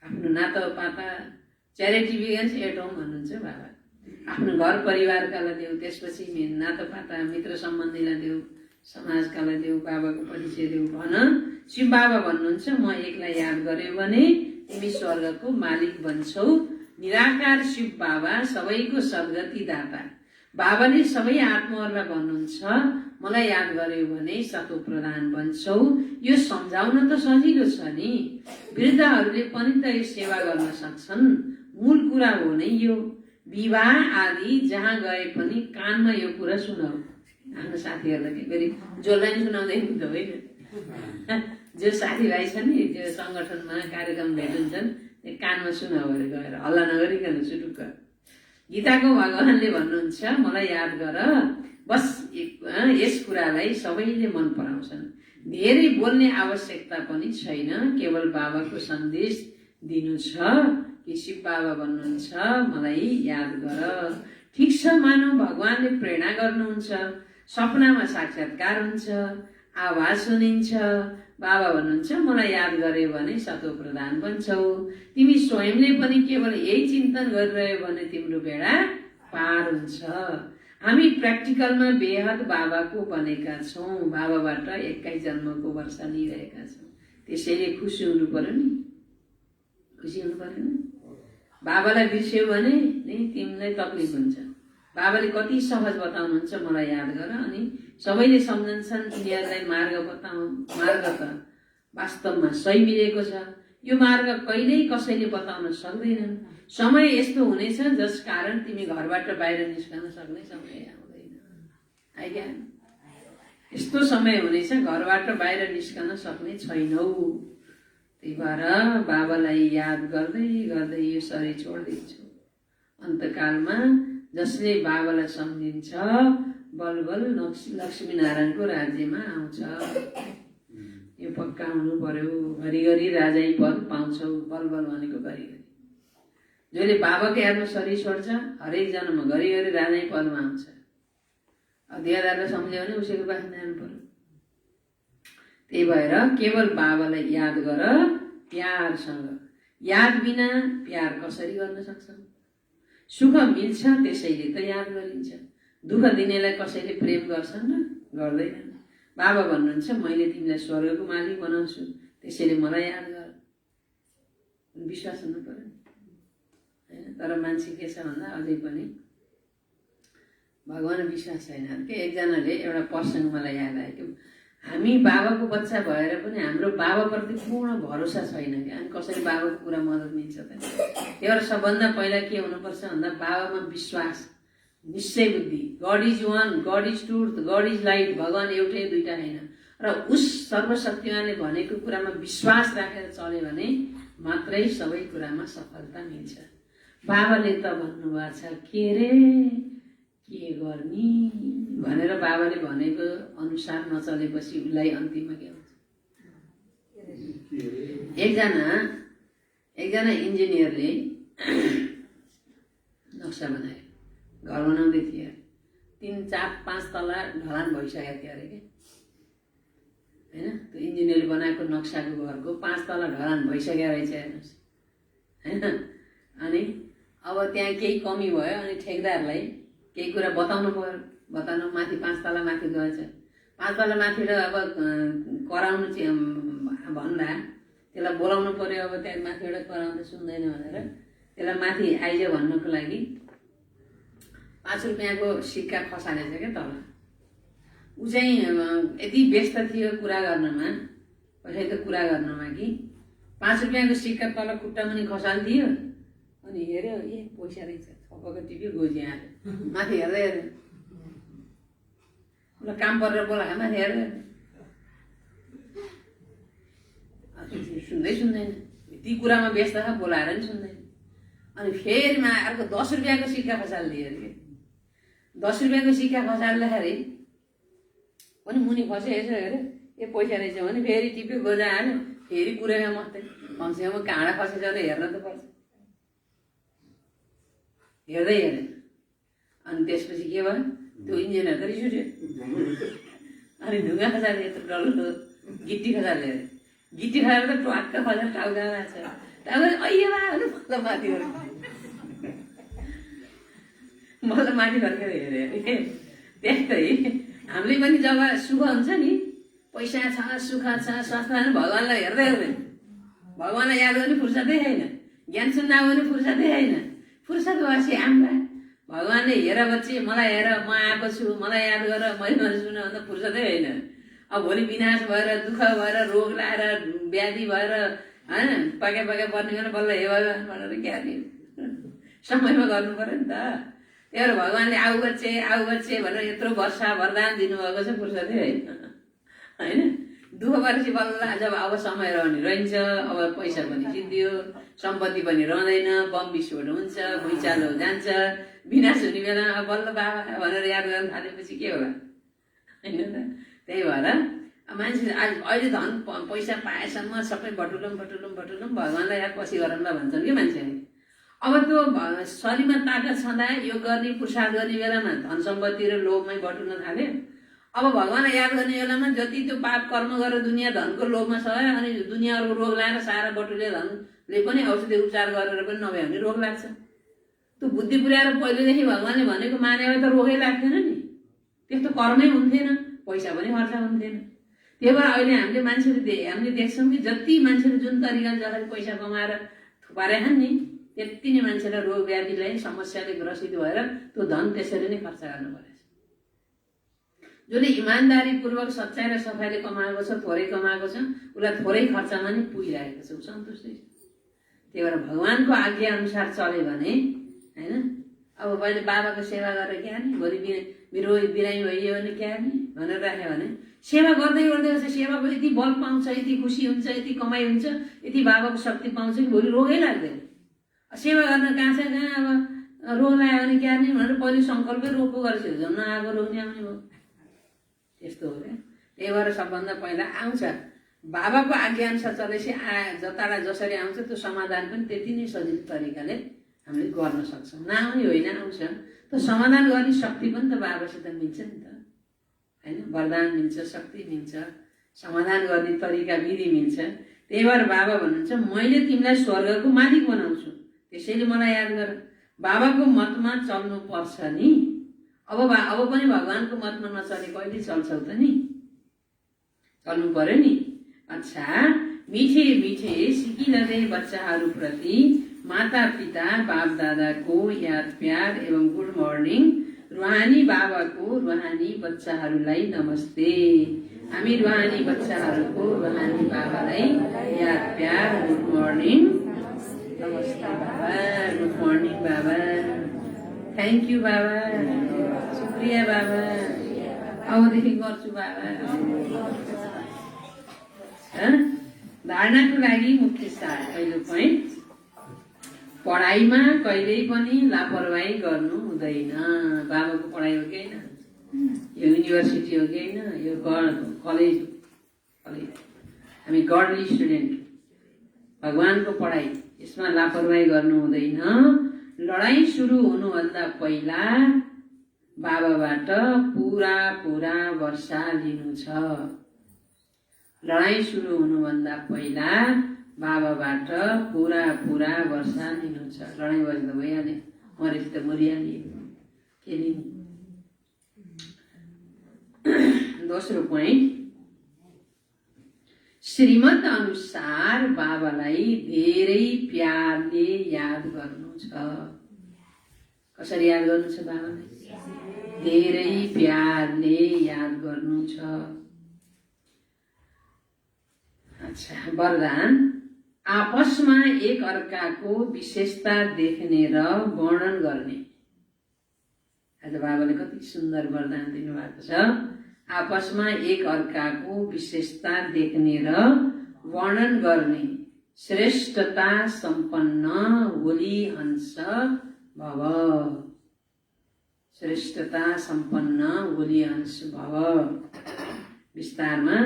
आफ्नो नातापाता च्यारिटी बिगन्स एट होम भन्नुहुन्छ बाबा। आफ्नो घर परिवारकालाई देऊ, त्यसपछि नातापाता मित्र सम्बन्धीलाई देऊ, समाजकालाई देऊ, बाबाको परिचय देऊ भन। शिव बाबा भन्नुहुन्छ म एकलाई याद गर्यो भने तिमी स्वर्गको मालिक बन्छौ। निराकार शिव बाबा सबैको सद्गति दाता। बाबाले सबै आत्माहरूलाई भन्नुहुन्छ मलाई याद गर्यो भने सतो प्रधान बन्छौ। यो सम्झाउन त सजिलो छ नि, वृद्धहरूले पनि त यो सेवा गर्न सक्छन्। मूल कुरा हो नै यो। विवाह आदि जहाँ गए पनि कानमा यो कुरा सुनाऊ। आफ्नो साथीहरूलाई फेरि जसलाई नि सुनाउँदै हुन्छ होइन। जो साथीभाइ छन् नि, त्यो सङ्गठनमा कार्यक्रम भेटिन्छन्, त्यो कानमा सुनाऊ अरे गएर, हल्ला नगरिकन सुटुक्क। गीताको भगवानले भन्नुहुन्छ मलाई याद गर। बस यस कुरालाई सबैले मन पराउँछन्। धेरै बोल्ने आवश्यकता पनि छैन, केवल बाबाको सन्देश दिनु छ कि शिव बाबा भन्नुहुन्छ मलाई याद गर। ठिक छ, मानौ भगवानले प्रेरणा गर्नुहुन्छ, सपनामा साक्षात्कार हुन्छ, आवाज सुनिन्छ। बाबा भन्नुहुन्छ मलाई याद गर्यो भने सतो प्रधान बन्छौ। तिमी स्वयंले पनि केवल यही चिन्तन गरिरह्यो भने तिम्रो बेडा पार हुन्छ। हामी प्र्याक्टिकलमा बेहद बाबाको बनेका छौँ। बाबाबाट 21 जन्मको वर्षा लिइरहेका छौँ। त्यसैले खुसी हुनु पर्यो नि, खुसी हुनु पर्यो नि। बाबालाई बिर्स्यो भने नि तिमीलाई तकलिफ हुन्छ। बाबाले कति सहज बताउनुहुन्छ मलाई याद गर। अनि सबैले सम्झन्छन् यिनीहरूलाई मार्ग बताऊ। मार्ग त वास्तवमा सही मिलेको छ। यो मार्ग कहिल्यै कसैले बताउन सक्दैनन्। समय यस्तो हुनेछ जस कारण तिमी घरबाट बाहिर निस्कन सक्ने समय आउँदैन। आइज्ञा यस्तो समय हुनेछ घरबाट बाहिर निस्कन सक्ने छैनौ। त्यही भएर बाबालाई याद गर्दै गर्दै यो शरीर छोड्दिन्छु। अन्तकालमा जसले बाबालाई सम्झिन्छ बलबल लक्ष्मीनारायणको राज्यमा आउँछ। यो पक्का हुनु पर्यो। घरिघरि राजै पद पाउँछौ। बलबल भनेको घरिघरि। जसले बाबाको यादमा शरीर छोड्छ हरेक जन्म घरिघरि राजै पदमा आउँछ। देहदारलाई सम्झ्यो भने उसैको पास जानु पर्यो। त्यही भएर केवल बाबालाई याद गर प्यारसँग। याद बिना प्यार कसरी गर्न सक्छौ? सुख मिल्छ त्यसैले त याद गरिन्छ। दुःख दिनेलाई कसैले प्रेम गर्छन् र गर्दैनन्। बाबा भन्नुहुन्छ मैले तिमीलाई स्वर्गको मालिक बनाउँछु त्यसैले मलाई याद गर। विश्वास हुनु पर्यो हैन। तर मान्छे के छ भन्दा अझै पनि भगवान विश्वास छैन के। एकजनाले एउटा प्रसङ्ग मलाई याद आयो कि हामी बाबाको बच्चा भएर पनि हाम्रो बाबाप्रति पूर्ण भरोसा छैन क्या। अनि कसरी बाबाको कुरा मद्दत मिल्छ त। त्यही भएर सबभन्दा पहिला के हुनुपर्छ भन्दा बाबामा विश्वास, निश्चय बुद्धि। God is one, God is truth, God is light. भगवान एउटै दुईटा होइन। र उस सर्वशक्तिमानले भनेको कुरामा विश्वास राखेर चल्यो भने मात्रै सबै कुरामा सफलता मिल्छ। बाबाले त भन्नुभएको छ के रे के गर्ने भनेर बाबाले भनेको अनुसार नचलेपछि उसलाई अन्तिममा के हुन्छ। एकजना इन्जिनियरले नक्सा बनायो, घर बनाउँदै थियो। 3, 4, 5 तला ढलान भइसकेको थियो अरे क्या होइन। त्यो इन्जिनियरले बनाएको नक्साको घरको 5 तला ढलान भइसकेको रहेछ हेर्नुहोस् होइन। अनि अब त्यहाँ केही कमी भयो अनि ठेकदारलाई केही कुरा बताउनु पऱ्यो। बताउनु माथि 5 तला माथि गएछ। 5 तला माथि र अब कराउनु भन्दा त्यसलाई बोलाउनु पऱ्यो। अब त्यहाँ माथिबाट कराउँदा सुन्दैन भनेर त्यसलाई माथि आइज भन्नको लागि 5 रुपियाँको सिक्का खसालेछ क्या तल। ऊ चाहिँ यति व्यस्त थियो कुरा गर्नमा, कसैको कुरा गर्नमा कि 5 रुपियाँको सिक्का तल खुट्टा पनि खसालिदियो। अनि हेऱ्यो ए पैसा रहेछ, थपको टिप्यो गोजी हाल्यो। माथि हेर्दै हेऱ्यो उसलाई काम परेर बोलायो। माथि हेर्दै सुन्दैन। यति कुरामा व्यस्त छ बोलाएर नि सुन्दैन। अनि फेरि अर्को 10 रुपियाँको सिक्का खसालिदियो अरे कि। 10 रुपियाँको सिक्का खसाल्दाखेरि पनि मुनि खस्यो। यसो हेऱ्यो ए पैसा रहेछ भने फेरि टिप्यो गोजा हाल्यो। फेरि कुरेमा मस्दै कमसेकम काँडा खसेछ त हेर्न त पर्छ। हेर्दै हेरेन। अनि त्यसपछि के भयो त्यो इन्जिनियर त रिस उठ्यो। अनि ढुङ्गा खसाल्यो, यत्रो डल्लो गिट्टी खसाल्यो अरे। गिट्टी खाएर त ट्वाक्क खसेर टाउका लाग्छ। टाउका अయ్యో भने मलाई माथि मलाई माथि फर्केर हेऱ्यो अरे। त्यस्तै हामीले पनि जब सुख हुन्छ नि, पैसा छ, सुख छ, स्वास्थ्य छ, भगवान्लाई हेर्दै हुँदैन। भगवान्लाई याद गर्ने फुर्सदै छैन। ज्ञान सुन्न आउने फुर्सदै छैन। फुर्सद भएपछि आम्बा भगवान्ले हेर बच्चे मलाई हेर म आएको छु, मलाई याद गर, मैले भने सुन भन्दा फुर्सदै होइन। अब भोलि विनाश भएर दुःख भएर रोग लाएर व्याधि भएर होइन पाके पर्ने बेला बल्ल हे भगवान् भनेर ज्ञानी समयमा गर्नु पऱ्यो नि त। त्यही भएर भगवान्ले आऊ बच्चे भनेर यत्रो वर्षा वरदान दिनुभएको छ, फुर्सदै होइन। दुःख परेपछि बल्ल जब अब समय रहन्छ, अब पैसा पनि सिद्धियो, सम्पत्ति पनि रहँदैन, बम विस्फोट हुन्छ, भुइँचालो जान्छ, विनाश हुने बेला अब बल्ल बाबा भनेर याद गर्न थालेपछि के होला होइन त। त्यही भएर मान्छे अहिले धन पैसा पाएसम्म सबै बटुलौँ भगवान्लाई याद पछि गरौँला भन्छन् कि मान्छेले। अब त्यो शरीरमा ताकत छँदा यो गर्ने पुरुषार्थ गर्ने बेलामा धन सम्पत्ति र लोभमै बटुल्न थाल्यो। अब भगवान्लाई याद गर्ने बेलामा जति त्यो पाप कर्म गरेर दुनियाँ धनको लोभमा सह्यो अनि दुनियाँको रोग लाएर सारा बटुले धनले पनि औषधि उपचार गरेर पनि नभए भने रोग लाग्छ। त्यो बुद्धि पुर्याएर पहिलेदेखि भगवान्ले भनेको माने भए त रोगै लाग्थेन नि, त्यस्तो कर्मै हुन्थेन, पैसा पनि खर्च हुन्थेन। त्यही भएर अहिले हामीले देख्छौँ कि जति मान्छेले जुन तरिकाले जसरी पैसा कमाएर थुपारेछन् नि त्यति नै मान्छेलाई रोग व्याधिलाई समस्याले ग्रसित भएर त्यो धन त्यसरी नै खर्च गर्नु परेछ। जसले इमान्दारीपूर्वक सच्चाइ र सफाइले कमाएको छ, थोरै कमाएको छ, उसलाई थोरै खर्चमा नै पुगिरहेको छ, ऊ सन्तुष्टै छ। त्यही भएर भगवान्को आज्ञा अनुसार चल्यो भने होइन। अब मैले बाबाको सेवा गरेर क्या नि भोलि मेरो बिरामी भइयो भने क्या नि भनेर राख्यो भने सेवा गर्दै गर्छ। सेवाको यति बल पाउँछ, यति खुसी हुन्छ, यति कमाइ हुन्छ, यति बाबाको शक्ति पाउँछ कि भोलि रोगै लाग्दैन। सेवा गर्न कहाँ छ कहाँ अब रोग लाग्यो भने क्या नि भनेर पहिले सङ्कल्पै रोगको गरेछ, झन् नआएको रोग नि आउने भयो। त्यस्तो हो क्या। त्यही भएर सबभन्दा पहिला आउँछ बाबाको आज्ञा अनुसार चलेपछि जतालाई जसरी आउँछ त्यो समाधान पनि त्यति नै सजिलो तरिकाले हामीले गर्न सक्छौँ। नआउने होइन, आउँछ। त्यो समाधान गर्ने शक्ति पनि त बाबासित मिल्छ नि त होइन। वरदान मिल्छ, शक्ति मिल्छ, समाधान गर्ने तरिका विधि मिल्छ। त्यही भएर बाबा भन्नुहुन्छ मैले तिमीलाई स्वर्गको मालिक बनाउँछु त्यसैले मलाई याद गर। बाबाको मतमा चल्नुपर्छ नि। अब पनि भगवानको मतमा नचले कहिले चल्छौ त नि, चल्नु पर्यो नि। अच्छा, मिठे मिठे सिकिरहने बच्चाहरूप्रति माता पिता बाप दादाको याद प्यार एवं गुड मर्निङ। रुहानी बाबाको रुहानी बच्चाहरूलाई नमस्ते। हामी रुहानी बच्चाहरूको रुहानी बाबालाई याद प्यार, गुड मर्निङ, नमस्ते बाबा, गुड मर्निङ बाबा, थ्याङ्क यू बाबा, शुक्रिया बाबा, अबदेखि गर्छु बाबा। धारणाको लागि मुख्य सार। पहिलो पोइन्ट, पढाइमा कहिल्यै पनि लापरवाही गर्नु हुँदैन। बाबाको पढाइ हो कि होइन, यो युनिभर्सिटी हो कि होइन, यो कलेज हो। हामी गडली स्टुडेन्ट, भगवानको पढाइ, यसमा लापरवाही गर्नु हुँदैन। लडाईँ सुरु हुनुभन्दा पहिला बाबाबाट पुरा पुरा वर्षा लिनु छ। लडाईँ सुरु हुनुभन्दा पहिला बाबाबाट पुरा पुरा वर्षा लिनु छ। लडाईँ भएपछि त भइहाल्यो, मरेपछि त मरिहाल्यो, के लिनु। दोस्रो पोइन्ट, श्रीमत अनुसार बाबालाई धेरै प्यारले याद गर्नु छ। कसरी याद गर्नु छ बाबालाई? धेरै प्यारले याद गर्नु छ। अच्छा, वरदान, आपसमा एक अर्काको विशेषता देख्ने र वर्णन गर्ने। आज बाबाले कति सुन्दर वरदान दिनुभएको छ। आपसमा एक अर्काको विशेषता देख्ने र वर्णन गर्ने, श्रेष्ठता सम्पन्न होली हंस भव। श्रेष्ठता सम्पन्न होली हंस भव। विस्तारमा,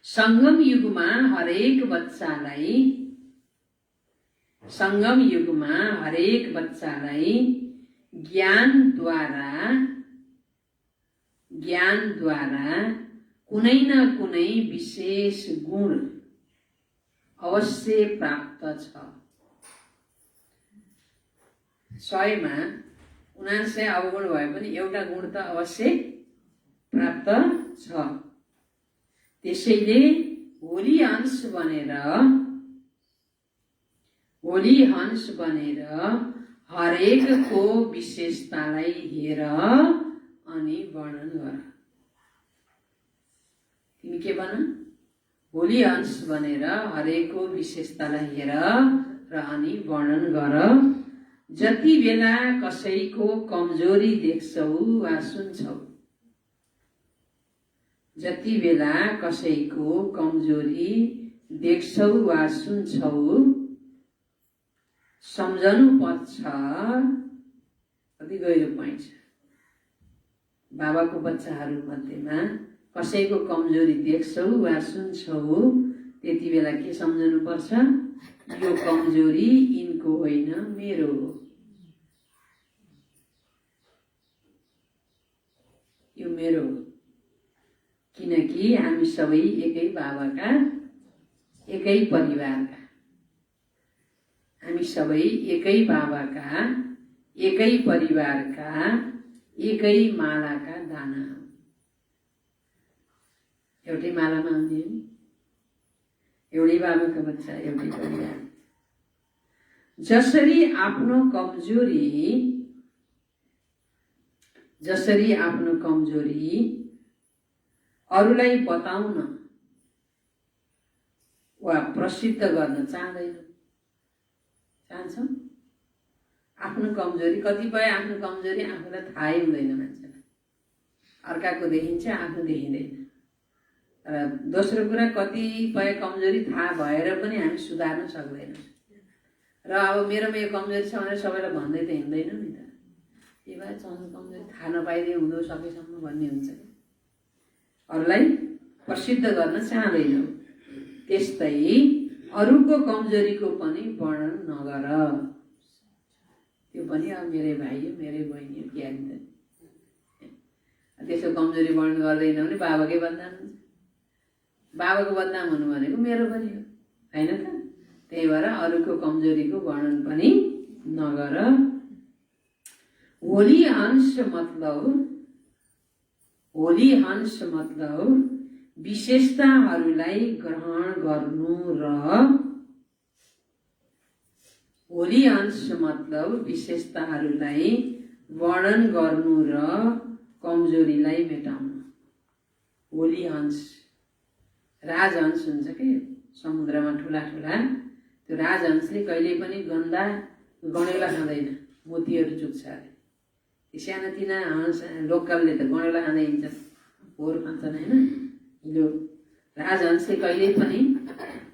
संगम युगमा हरेक बच्चालाई ज्ञानद्वारा कुनै न कुनै विशेष गुण अवश्य प्राप्त छ। 100मा 99 अवगुण भए पनि एउटा गुण त अवश्य प्राप्त छ। त्यसैले होली हंस बनेर हरेकको विशेषतालाई हेर अनि वर्णन गर। तिमी के बन? होली हंस बनेर हरेकको विशेषतालाई हेर र अनि वर्णन गर। जति बेला कसैको कमजोरी देख्छौ वा सुन्छौ, जति बेला कसैको कमजोरी देख्छौ वा सुन्छौ, सम्झनु पर्छ। कति गहिरो पोइन्ट छ। बाबाको बच्चाहरू मध्येमा कसैको कमजोरी देख्छौ वा सुन्छौ, त्यति बेला के सम्झनु पर्छ? यो कमजोरी यिनको होइन, मेरो हो। यो मेरो हो, किनकि हामी सबै एकै बाबाका, एकै परिवारका, हामी सबै एकै बाबाका, एकै परिवारका, एकै मालाका दाना हौ। एउटै मालामा आउने हो नि, एउटै बाबाका बच्चा, एउटै परिवार। जसरी आफ्नो कमजोरी अरूलाई बताउन वा प्रसिद्ध गर्न चाहन्छौँ। आफ्नो कमजोरी, कतिपय आफ्नो कमजोरी आफूलाई थाहै हुँदैन मान्छेलाई, अर्काको देखिन्छ, आफ्नो देखिँदैन। र दोस्रो कुरा, कतिपय कमजोरी थाहा भएर पनि हामी सुधार्न सक्दैनौँ। र अब मेरोमा यो कमजोरी छ भनेर सबैलाई भन्दै त हिँड्दैनौँ नि त। के भए चल्नु कमजोरी थाहा नपाइदिए हुँदो सकेसम्म भन्ने हुन्छ। अरूलाई प्रसिद्ध गर्न चाहँदैनौँ। त्यस्तै अरूको कमजोरीको पनि वर्णन नगर। त्यो पनि अब मेरै भाइ हो, मेरै बहिनी हो, के हाल्छ। त्यसको कमजोरी वर्णन गर्दैन भने बाबाकै बदनाम हुन्छ। बाबाको बदनाम हुनु भनेको मेरो पनि हो, होइन त? त्यही भएर अरूको कमजोरीको वर्णन पनि नगर। होली हंस मतलब विशेषताहरूलाई ग्रहण गर्नु र होली अंश मतलब विशेषताहरूलाई वर्णन गर्नु र कमजोरीलाई मेटाउनु। होली हंस, राजहंस हुन्छ कि समुद्रमा ठुला ठुला, त्यो राजहंसले कहिले पनि गनेउला खाँदैन, मोतीहरू चुक्छ अरे। सानातिना हंस लोकलले त गनेउला खाँदै हिँड्छन्, फोहोर खान्छन् होइन। हिलो राजहंसले कहिले पनि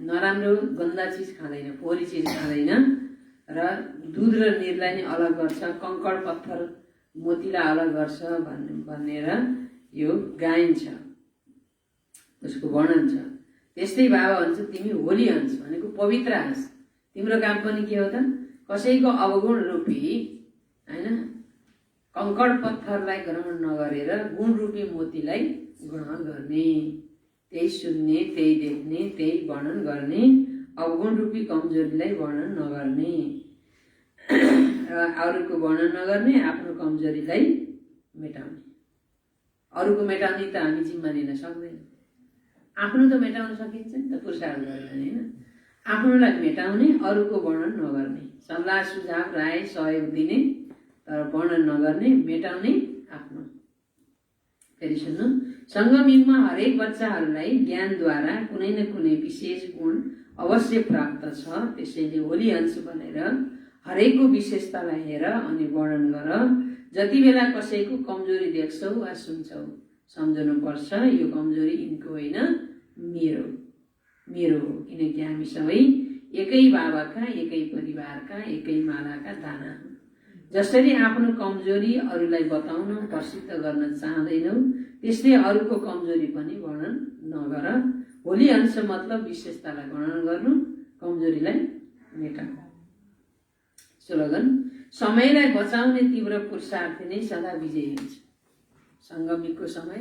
नराम्रो गन्दा चिज खाँदैन, फोहोरी चिज खाँदैन र दुध र निरलाई नै अलग गर्छ, कंकड पत्थर मोतीलाई अलग गर्छ भनेर यो गाइन्छ, उसको वर्णन छ। त्यस्तै बाबा भन्छ तिमी होली हंस भनेको पवित्र हंस, तिम्रो काम पनि के हो त? कसैको अवगुण रूपी हैन कंकड पत्थरलाई ग्रहण नगरेर गुण रूपी मोतीलाई ग्रहण गर्ने, त्यही सुन्ने, त्यही देख्ने, त्यही वर्णन गर्ने, अवगुण रूपी कमजोरीलाई वर्णन नगर्ने, अरूको वर्णन नगर्ने, आफ्नो कमजोरीलाई मेटाउने। अरूको मेटाउने त हामी जिम्मा लिन सक्दैन, आफ्नो त मेटाउन सकिन्छ नि त, पुरुषार्थ गरेर होइन। आफ्नोलाई मेटाउने, अरूको वर्णन नगर्ने, सल्लाह सुझाव राय सहयोग दिने तर वर्णन नगर्ने, मेटाउने आफ्नो। फेरि सुन्नु, सङ्गमयुगमा हरेक बच्चाहरूलाई ज्ञानद्वारा कुनै न कुनै विशेष गुण अवश्य प्राप्त छ। त्यसैले होली अंश भनेर हरेकको विशेषतालाई हेर अनि वर्णन गर। जति बेला कसैको कमजोरी देख्छौ वा सुन्छौ सम्झनु पर्छ यो कमजोरी यिनको होइन, मेरो हो, किनकि हामी सबै एकै बाबाका, एकै परिवारका, एकै मालाका दाना हौँ। जसरी आफ्नो कमजोरी अरूलाई बताउन प्रसिद्ध गर्न चाहँदैनौ त्यस्तै अरूको कमजोरी पनि वर्णन नगर। होली अंश मतलब विशेषतालाई वर्णन गर्नु, कमजोरीलाई मेटाउनु। स्लोगन, समयलाई बचाउने तीव्र पुरुषार्थी नै सदा विजयी हुन्छ। सङ्गमिकको समय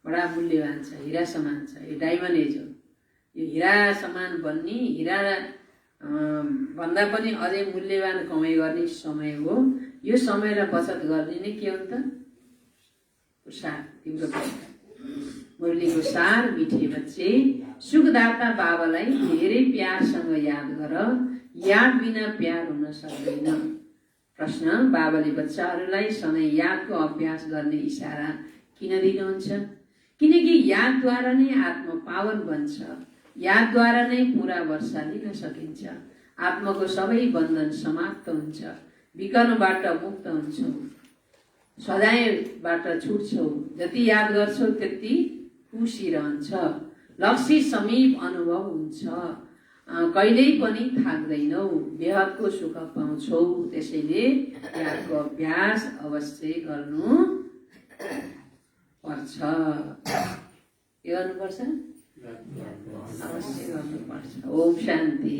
बडा मूल्यवान छ, हिरा समान छ, यो डायमन्ड एज हो। यो हिरा समान बन्ने, हिरा भन्दा पनि अझै मूल्यवान कमाइ गर्ने समय हो। यो समयलाई बचत गर्ने नै के हो त? पुरुषार्थ, तीव्र पुरुषार्थ। मुरलीको सार, मिठे बच्चे, सुखदाता बाबालाई धेरै प्यारसँग याद गर, याद बिना प्यार हुन सक्दैन। प्रश्न, बाबाले बच्चाहरूलाई सधैँ यादको अभ्यास गर्ने इशारा किन दिनुहुन्छ? किनकि यादद्वारा नै आत्मा पावन बन्छ, यादद्वारा नै पूरा वर्षा लिन सकिन्छ, आत्माको सबै बन्धन समाप्त हुन्छ, विकर्मबाट मुक्त हुन्छौ, सजायबाट छुट्छौ। जति याद गर्छौ त्यति खुसी रहन्छ, लक्ष्य समीप अनुभव हुन्छ, कहिल्यै पनि थाक्दैनौ, बेहदको सुख पाउँछौ। त्यसैले यादको अभ्यास अवश्य गर्नु पर्छ। के गर्नुपर्छ? अवश्य गर्नुपर्छ। ओम शान्ति।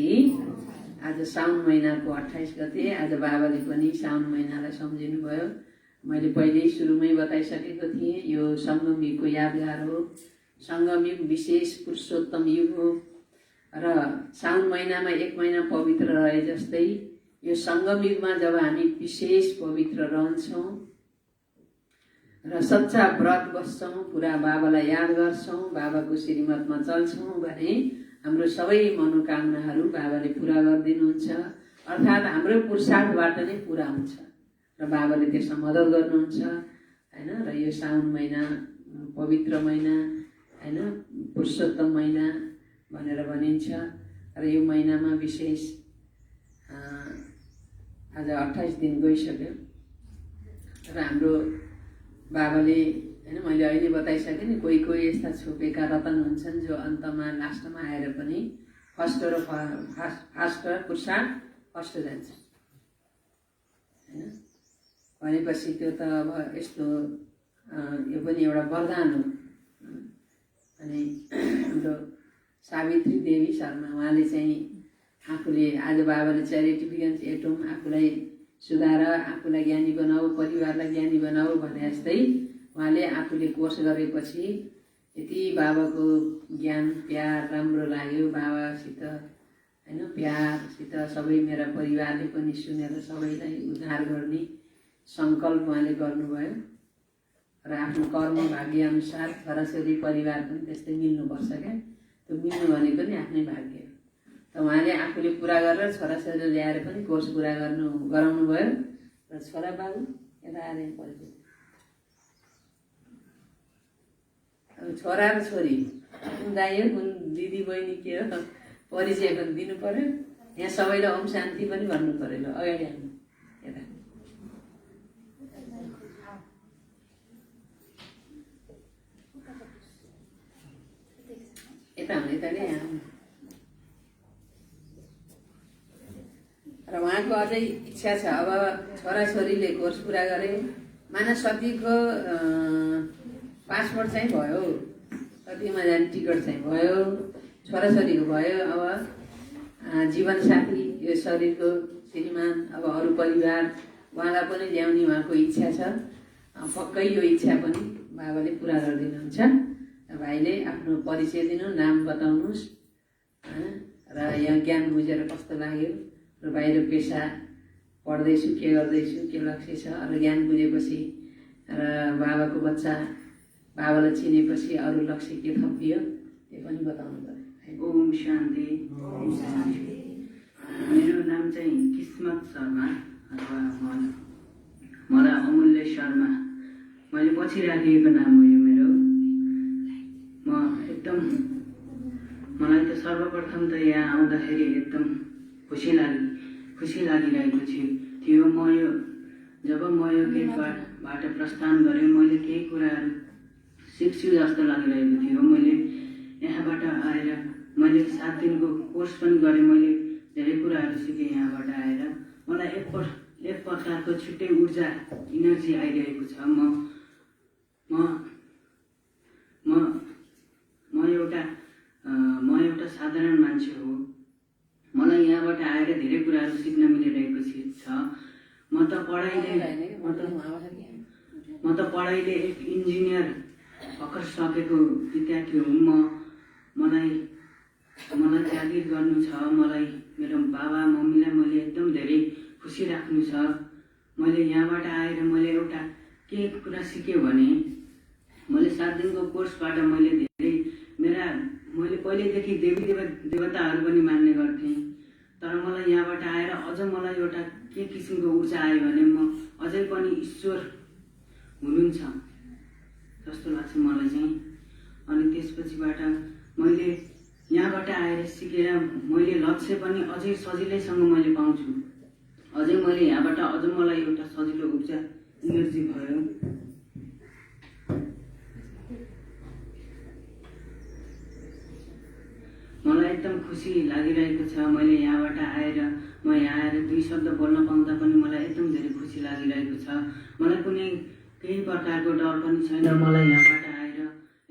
आज साउन महिनाको 28 गते, आज बाबाले पनि साउन महिनालाई सम्झिनु भयो। मैले पहिल्यै सुरुमै बताइसकेको थिएँ, यो सङ्गम युगको यादगार हो। सङ्गम युग विशेष पुरुषोत्तम युग हो र साउन महिनामा 1 महिना पवित्र रहे जस्तै यो सङ्गम युगमा जब हामी विशेष पवित्र रहन्छौँ र सच्चा व्रत बस्छौँ, पुरा बाबालाई याद गर्छौँ, बाबाको श्रीमतमा चल्छौँ भने हाम्रो सबै मनोकामनाहरू बाबाले पुरा गरिदिनुहुन्छ। अर्थात् हाम्रो पुरुषार्थबाट नै पुरा हुन्छ र बाबाले त्यसमा मद्दत गर्नुहुन्छ हैन। र यो साउन महिना पवित्र महिना हैन, पुरुषोत्तम महिना भनेर भनिन्छ र यो महिनामा विशेष आज 28 दिन गइसक्यो र हाम्रो बाबाले हैन, मैले अहिले बताइसकेँ नि, कोही कोही यस्ता छुपेका रतन हुन्छन् जो अन्तमा लास्टमा आएर पनि फर्स्ट पुरुषार्थ फर्स्ट जान्छ हैन। भनेपछि त्यो त अब यस्तो यो पनि एउटा वरदान हो। अनि हाम्रो सावित्री देवी शर्मा, उहाँले चाहिँ आफूले आज बाबाले च्यारिटी बिगन्स एटोम, आफूलाई सुधार, आफूलाई ज्ञानी बनाऊ, परिवारलाई ज्ञानी बनाऊ भने जस्तै उहाँले आफूले कोर्स गरेपछि यति बाबाको ज्ञान प्यार राम्रो लाग्यो, बाबासित होइन, प्यारसित सबै मेरा परिवारले पनि सुनेर सबैलाई उद्धार गर्ने सङ्कल्प उहाँले गर्नुभयो र आफ्नो कर्म भाग्यअनुसार छोराछोरी परिवार पनि त्यस्तै मिल्नुपर्छ क्या। त्यो मिल्नु भनेको नि आफ्नै भाग्य हो। त उहाँले आफूले पुरा गरेर छोराछोरी ल्याएर पनि कोर्स पुरा गराउनु भयो र छोरा बाबु यता आएर परिचय। अब छोरा र छोरी कुन दाइ हो कुन दिदी बहिनी के हो परिचय पनि दिनु पर्यो। यहाँ सबैलाई ओम शान्ति पनि भन्नु पर्यो। ल अगाडि आउनु यता। यता हुने त नै आउनु। र उहाँको अझै इच्छा छ अब छोराछोरीले कोर्स पुरा गरे मानव सतीको पासपोर्ट चाहिँ भयो, सतीमा जाने टिकट चाहिँ भयो, छोराछोरीको भयो। अब जीवनसाथी यो शरीरको श्रीमान अब अरू परिवार उहाँलाई पनि ल्याउने उहाँको इच्छा छ। पक्कै यो इच्छा पनि बाबाले पुरा गरिदिनुहुन्छ। भाइले आफ्नो परिचय दिनु, नाम बताउनुहोस् र यहाँ ज्ञान बुझेर कस्तो लाग्यो र बाहिर पेसा पढ्दैछु के गर्दैछु के लक्ष्य छ र ज्ञान बुझेपछि र बाबाको बच्चा बाबालाई चिनेपछि अरू लक्ष्य के थपियो त्यो पनि बताउनु पर्यो। ओम शान्ति। मेरो नाम चाहिँ किस्मत शर्मा अथवा मलाई अमूल्य शर्मा, मैले पछि राखिएको नाम हो यो मेरो। म एकदम मलाई त सर्वप्रथम त यहाँ आउँदाखेरि एकदम खुसी लागिरहेको थियो। जब म यो गेटबाट प्रस्थान गरेँ मैले केही कुराहरू सिक्छु जस्तो लागिरहेको थियो। मैले यहाँबाट आएर मैले 7 दिनको कोर्स पनि गरेँ। मैले धेरै कुराहरू सिकेँ यहाँबाट आएर। मलाई एक प्रकारको छुट्टै ऊर्जा इनर्जी आइरहेको छ। म एउटा साधारण मान्छे हो। मलाई यहाँबाट आएर धेरै कुराहरू सिक्न मिलिरहेको छ। म त पढाइले एक इन्जिनियर भर्खर सकेको विद्यार्थी हुँ। मलाई जागिर गर्नु छ। मलाई मेरो बाबा मम्मीलाई मैले एकदम धेरै खुसी राख्नु छ। मैले यहाँबाट आएर मैले एउटा के कुरा सिकेँ भने मैले 7 दिनको कोर्सबाट मैले धेरै मैले पहिलेदेखि देवी देवताहरू पनि मान्ने गर्थेँ। तर मलाई यहाँबाट आएर अझ मलाई एउटा के किसिमको ऊर्जा आयो भने म अझै पनि ईश्वर हुनुहुन्छ जस्तो लाग्छ मलाई चाहिँ। अनि त्यसपछिबाट मैले यहाँबाट आएर सिकेर मैले लक्ष्य पनि अझै सजिलैसँग मैले पाउँछु। अझै मैले यहाँबाट अझ मलाई एउटा सजिलो ऊर्जा इनर्जी भयो। मलाई एकदम खुसी लागिरहेको छ। मैले यहाँबाट आएर म यहाँ आएर 2 शब्द बोल्न पाउँदा पनि मलाई एकदम धेरै खुसी लागिरहेको छ। मलाई कुनै केही प्रकारको डर पनि छैन। मलाई यहाँबाट आएर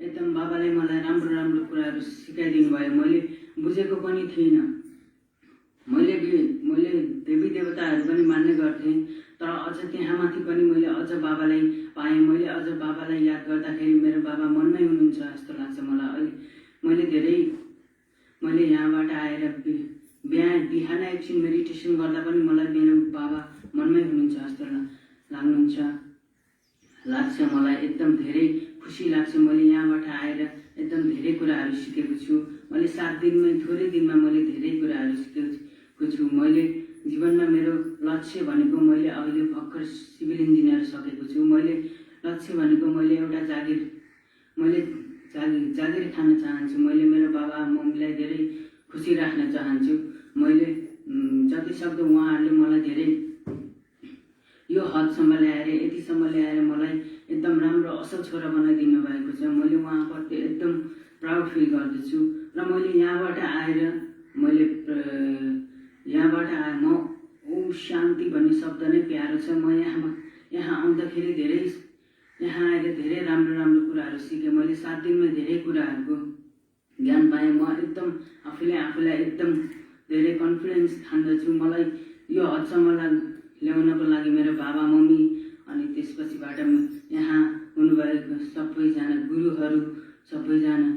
एकदम बाबाले मलाई राम्रो कुराहरू सिकाइदिनु भयो। मैले बुझेको पनि थिइनँ। मैले देवी देवताहरू पनि मान्ने गर्थेँ। तर अझ त्यहाँमाथि पनि मैले अझ बाबालाई पाएँ। मैले अझ बाबालाई याद गर्दाखेरि मेरो बाबा मनमै हुनुहुन्छ जस्तो लाग्छ मलाई। अहिले मैले यहाँबाट आएर बिहान एकछिन मेडिटेसन गर्दा पनि मलाई मेरो बाबा मनमै हुनुहुन्छ जस्तो लाग्छ। मलाई एकदम धेरै खुसी लाग्छ। मैले यहाँबाट आएर एकदम धेरै कुराहरू सिकेको छु। मैले 7 दिनमै थोरै दिनमा मैले धेरै कुराहरू सिकेको छु। मैले जीवनमा मेरो लक्ष्य भनेको मैले अहिले भर्खर सिभिल इन्जिनियर सकेको छु। मैले लक्ष्य भनेको मैले एउटा जागिर खान चाहन्छु। मैले मेरो बाबा मम्मीलाई धेरै खुसी राख्न चाहन्छु। मैले जति सक्दो उहाँहरूले मलाई धेरै यो हदसम्म ल्याएर यतिसम्म ल्याएर मलाई एकदम राम्रो असल छोरा बनाइदिनु भएको छ। मैले उहाँप्रति एकदम प्राउड फिल गर्दछु। र मैले यहाँबाट आएर म ओम शान्ति भन्ने शब्द नै प्यारो छ। म यहाँ आउँदाखेरि यहाँ आएर धेरै राम्रो कुराहरू सिकेँ। मैले 7 दिनमा धेरै कुराहरूको ज्ञान पाएँ। म एकदम आफूलाई एकदम धेरै कन्फिडेन्स ठान्दछु। मलाई यो हदसम्म ल्याउनको लागि मेरो बाबा मम्मी अनि त्यसपछिबाट यहाँ हुनुभएको सबैजना गुरुहरू सबैजना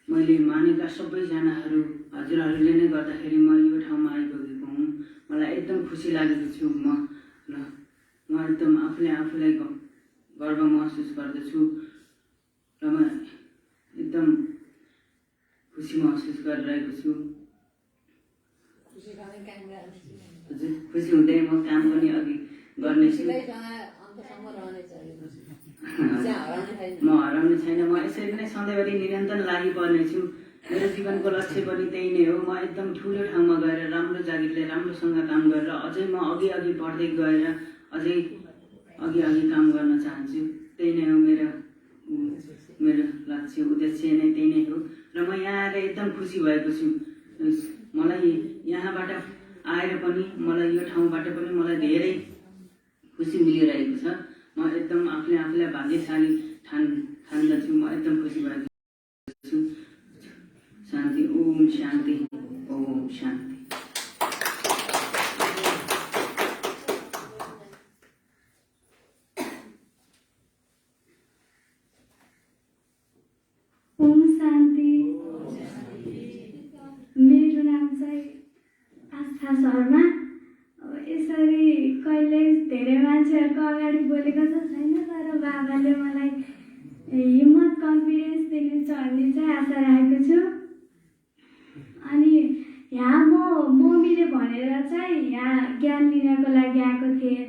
म मैले मानेका सबैजनाहरू हजुरहरूले नै गर्दाखेरि म यो ठाउँमा आइपुगेको हुँ। मलाई एकदम खुसी लागेको छु म एकदम आफूलाई गर्व महसुस गर्दछु र म एकदम खुसी महसुस गरिरहेको छु। हजुर, खुसी हुँदै म काम पनि अघि गर्नेछु। म हराउने छैन, म यसरी नै सधैँभरि निरन्तर लागिपर्नेछु। मेरो जीवनको लक्ष्य पनि त्यही नै हो। म एकदम ठुलो ठाउँमा गएर राम्रो जागिरले राम्रोसँग काम गरेर अझै म अघि बढ्दै गएर अझै अघि काम गर्न चाहन्छु। त्यही नै हो मेरो लक्ष्य, उद्देश्य नै त्यही नै हो। र म यहाँ आएर एकदम खुसी भएको छु। मलाई यहाँबाट आएर पनि मलाई यो ठाउँबाट पनि मलाई धेरै खुसी मिलिरहेको छ। म एकदम आफूलाई भाग्यशाली ठान्दछु। म एकदम खुसी भएको छु। शान्ति, ओम शान्ति, ओम शान्ति। ओम शान्ति। मेरो नाम चाहिँ आस्था शर्मा। यसरी कहिले धेरै मान्छेहरूको अगाडि बोलेको त छैन, तर बाबाले मलाई हिम्मत कन्फिडेन्स दिनुहुन्छ भन्ने चाहिँ आशा राखेको छु। अनि यहाँ म मम्मीले भनेर चाहिँ यहाँ ज्ञान लिनको लागि आएको थिएँ।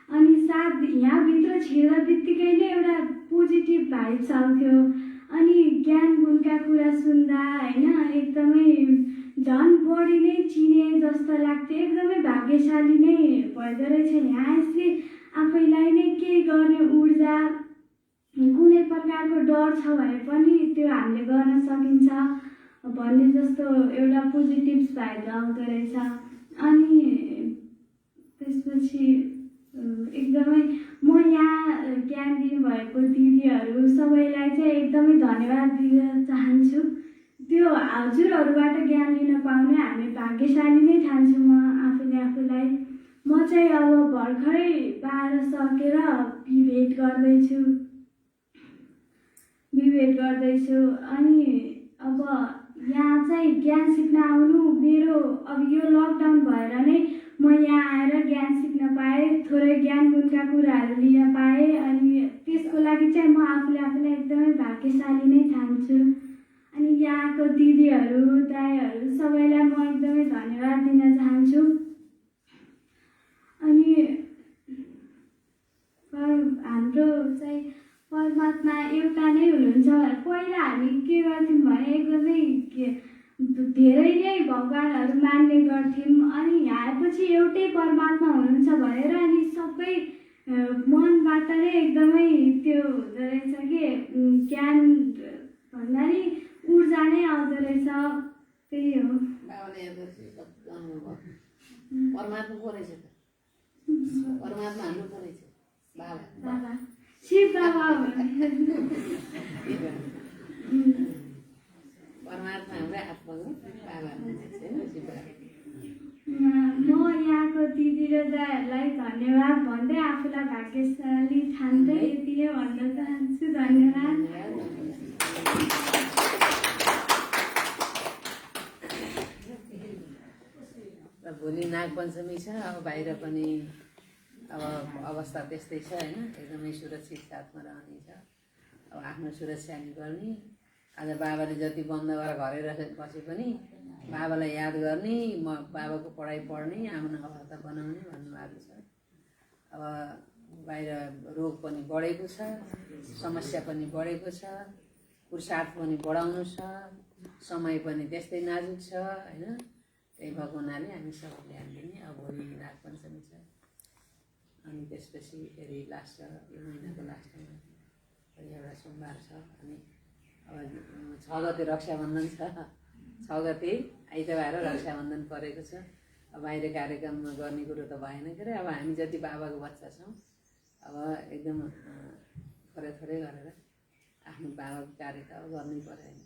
अनि साथ यहाँभित्र छिर्दा बित्तिकै नै एउटा पोजिटिभ भाइब्स आउँथ्यो। अनि ज्ञान गुणका कुरा सुन्दा होइन एकदमै झन् बढी नै चिने जस्तो लाग्थ्यो। एकदमै भाग्यशाली नै भइदो रहेछ यहाँ यसले आफैलाई नै केही गर्ने ऊर्जा, कुनै प्रकारको डर छ भने पनि त्यो हामीले गर्न सकिन्छ भन्ने जस्तो एउटा पोजिटिभ भाइब आउँदो रहेछ। अनि त्यसपछि एकदमै म यहाँ ज्ञान दिनुभएको दिदीहरू सबैलाई चाहिँ एकदमै धन्यवाद दिन चाहन्छु। त्यो हजुरहरूबाट ज्ञान लिन पाउने हामी भाग्यशाली नै ठान्छु म आफूलाई। म चाहिँ अब भर्खरै 12 सकेर बिभेट गर्दैछु। अनि अब यहाँ चाहिँ ज्ञान सिक्न आउनु मेरो अब यो लकडाउन भएर नै म यहाँ आएर ज्ञान सिक्न पाएँ, थोरै ज्ञान गुणका कुराहरू लिन पाएँ। अनि त्यसको लागि चाहिँ म आफूलाई एकदमै भाग्यशाली नै ठान्छु। अनि यहाँको दिदीहरू दाइहरू सबैलाई म एकदमै धन्यवाद दिन चाहन्छु। अनि हाम्रो चाहिँ परमात्मा एउटा नै हुनुहुन्छ। पहिला हामी के गर्थ्यौँ भने एकदमै धेरै नै भगवान्हरू मान्ने गर्थ्यौँ। अनि यहाँ आएपछि एउटै परमात्मा हुनुहुन्छ भनेर अनि सबै मनबाट नै एकदमै त्यो हुँदो रहेछ कि ज्ञान भन्दा नि ऊर्जा नै आउँदो रहेछ। त्यही हो। परमात्मा को रहेछ त? परमात्मा हाम्रो को रहेछ? बाबा शिव बाबा परमात्मा हाम्रो आत्माको बाबा हुनुहुन्छ हैन, शिव बाबा। म यहाँको दिदी र दाइहरूलाई धन्यवाद भन्दै आफूलाई भाग्यशाली ठान्दै यति नै भन्न चाहन्छु। धन्यवाद। भोलि नागपञ्चमी छ। अब बाहिर पनि अब अवस्था त्यस्तै छ होइन, एकदमै सुरक्षित साथमा रहने छ। अब आफ्नो सुरक्षा नि गर्ने। आज बाबाले जति बन्द गरेर घरै बसे पनि बाबालाई याद गर्ने, म बाबाको पढाइ पढ्ने, आफ्नो अवस्था बनाउने भन्नुभएको छ। अब बाहिर रोग पनि बढेको छ, समस्या पनि बढेको छ, पुरुषार्थ पनि बढाउनु छ, समय पनि त्यस्तै नाजुक छ होइन। त्यही भएको हुनाले हामी सबै ध्यान दिने। अब भोलि नागपञ्चमी छ, अनि त्यसपछि फेरि लास्ट छ, यो महिनाको लास्टमा एउटा सोमबार छ। अनि अब 6 गते रक्षाबन्धन छ। 6 गते आइतबार रक्षाबन्धन परेको छ। अब बाहिर कार्यक्रम गर्ने कुरो त भएन के अरे। अब हामी जति बाबाको बच्चा छौँ अब एकदम थोरै गरेर आफ्नो बाबाको कार्य त अब गर्नै पर्यो होइन।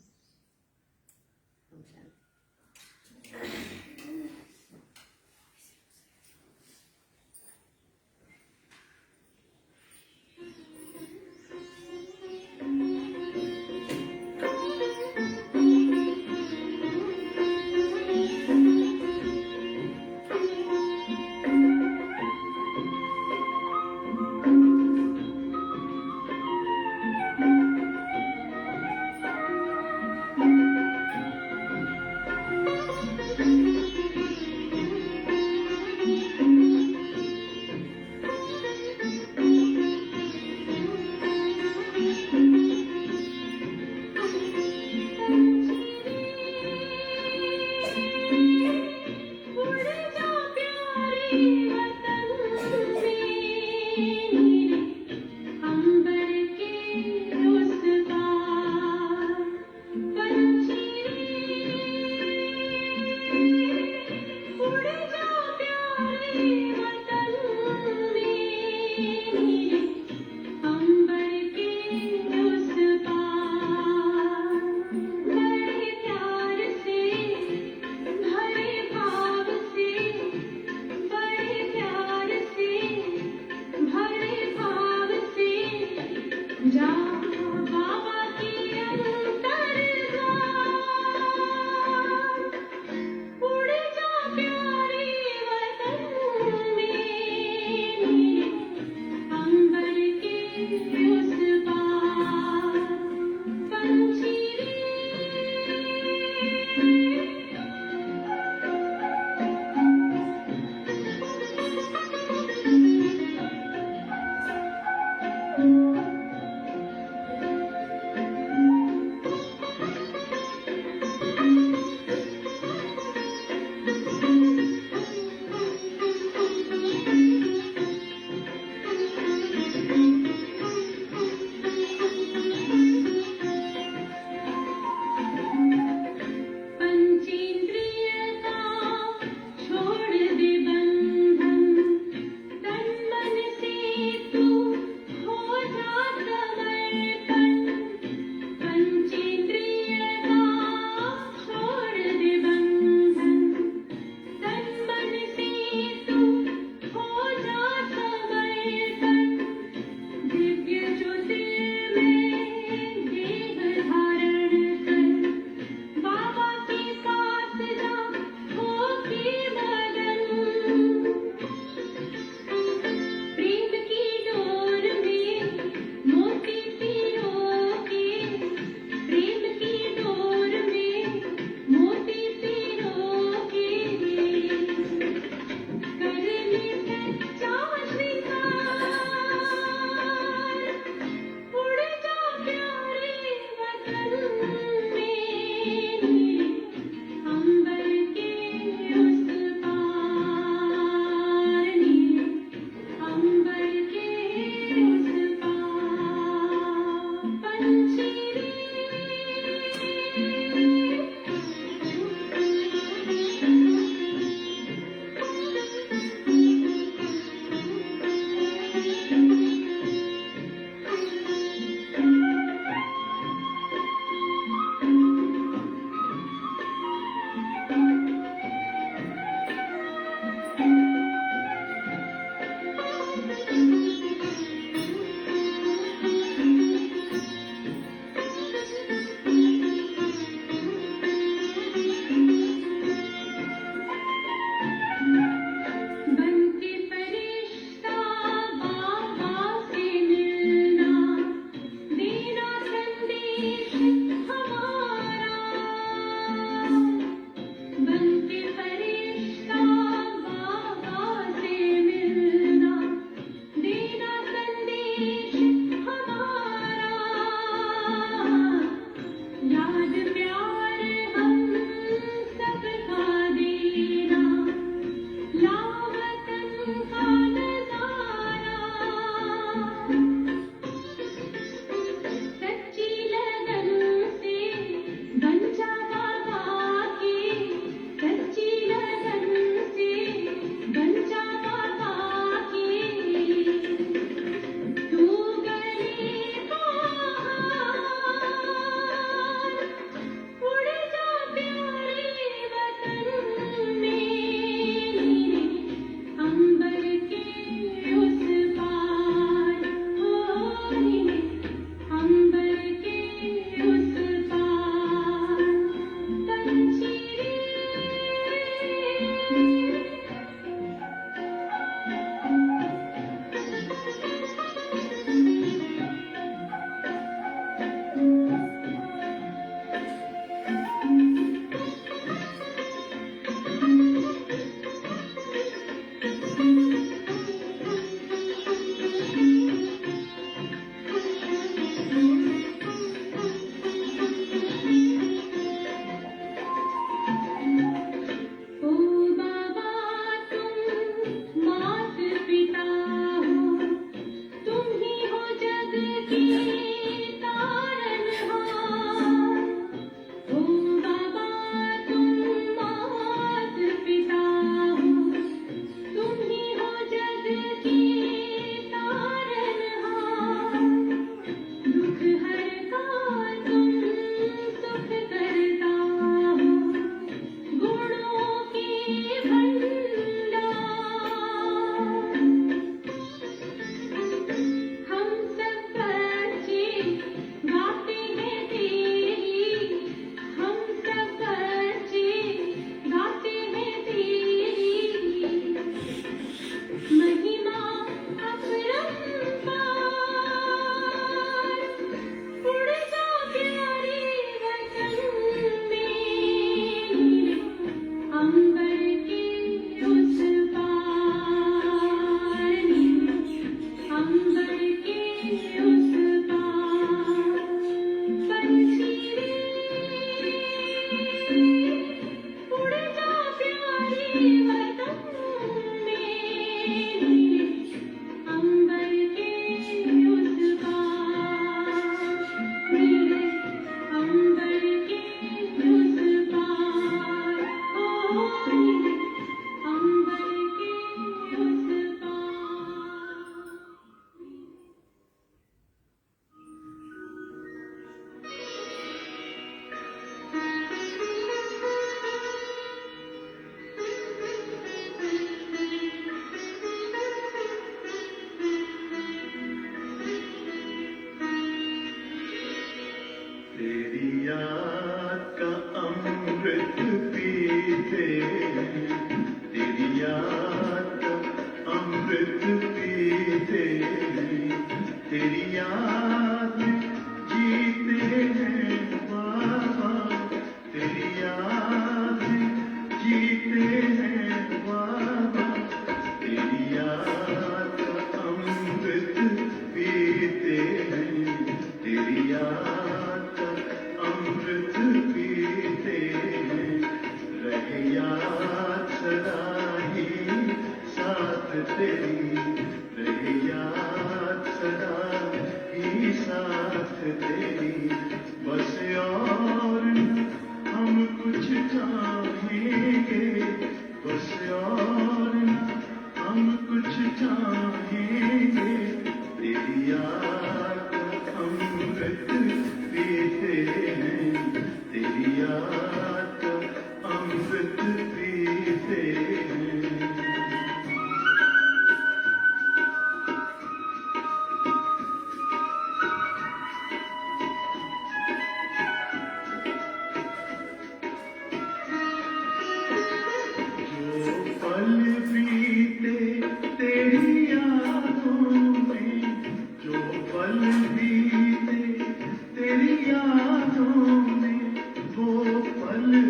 पल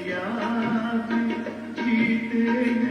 याद बीते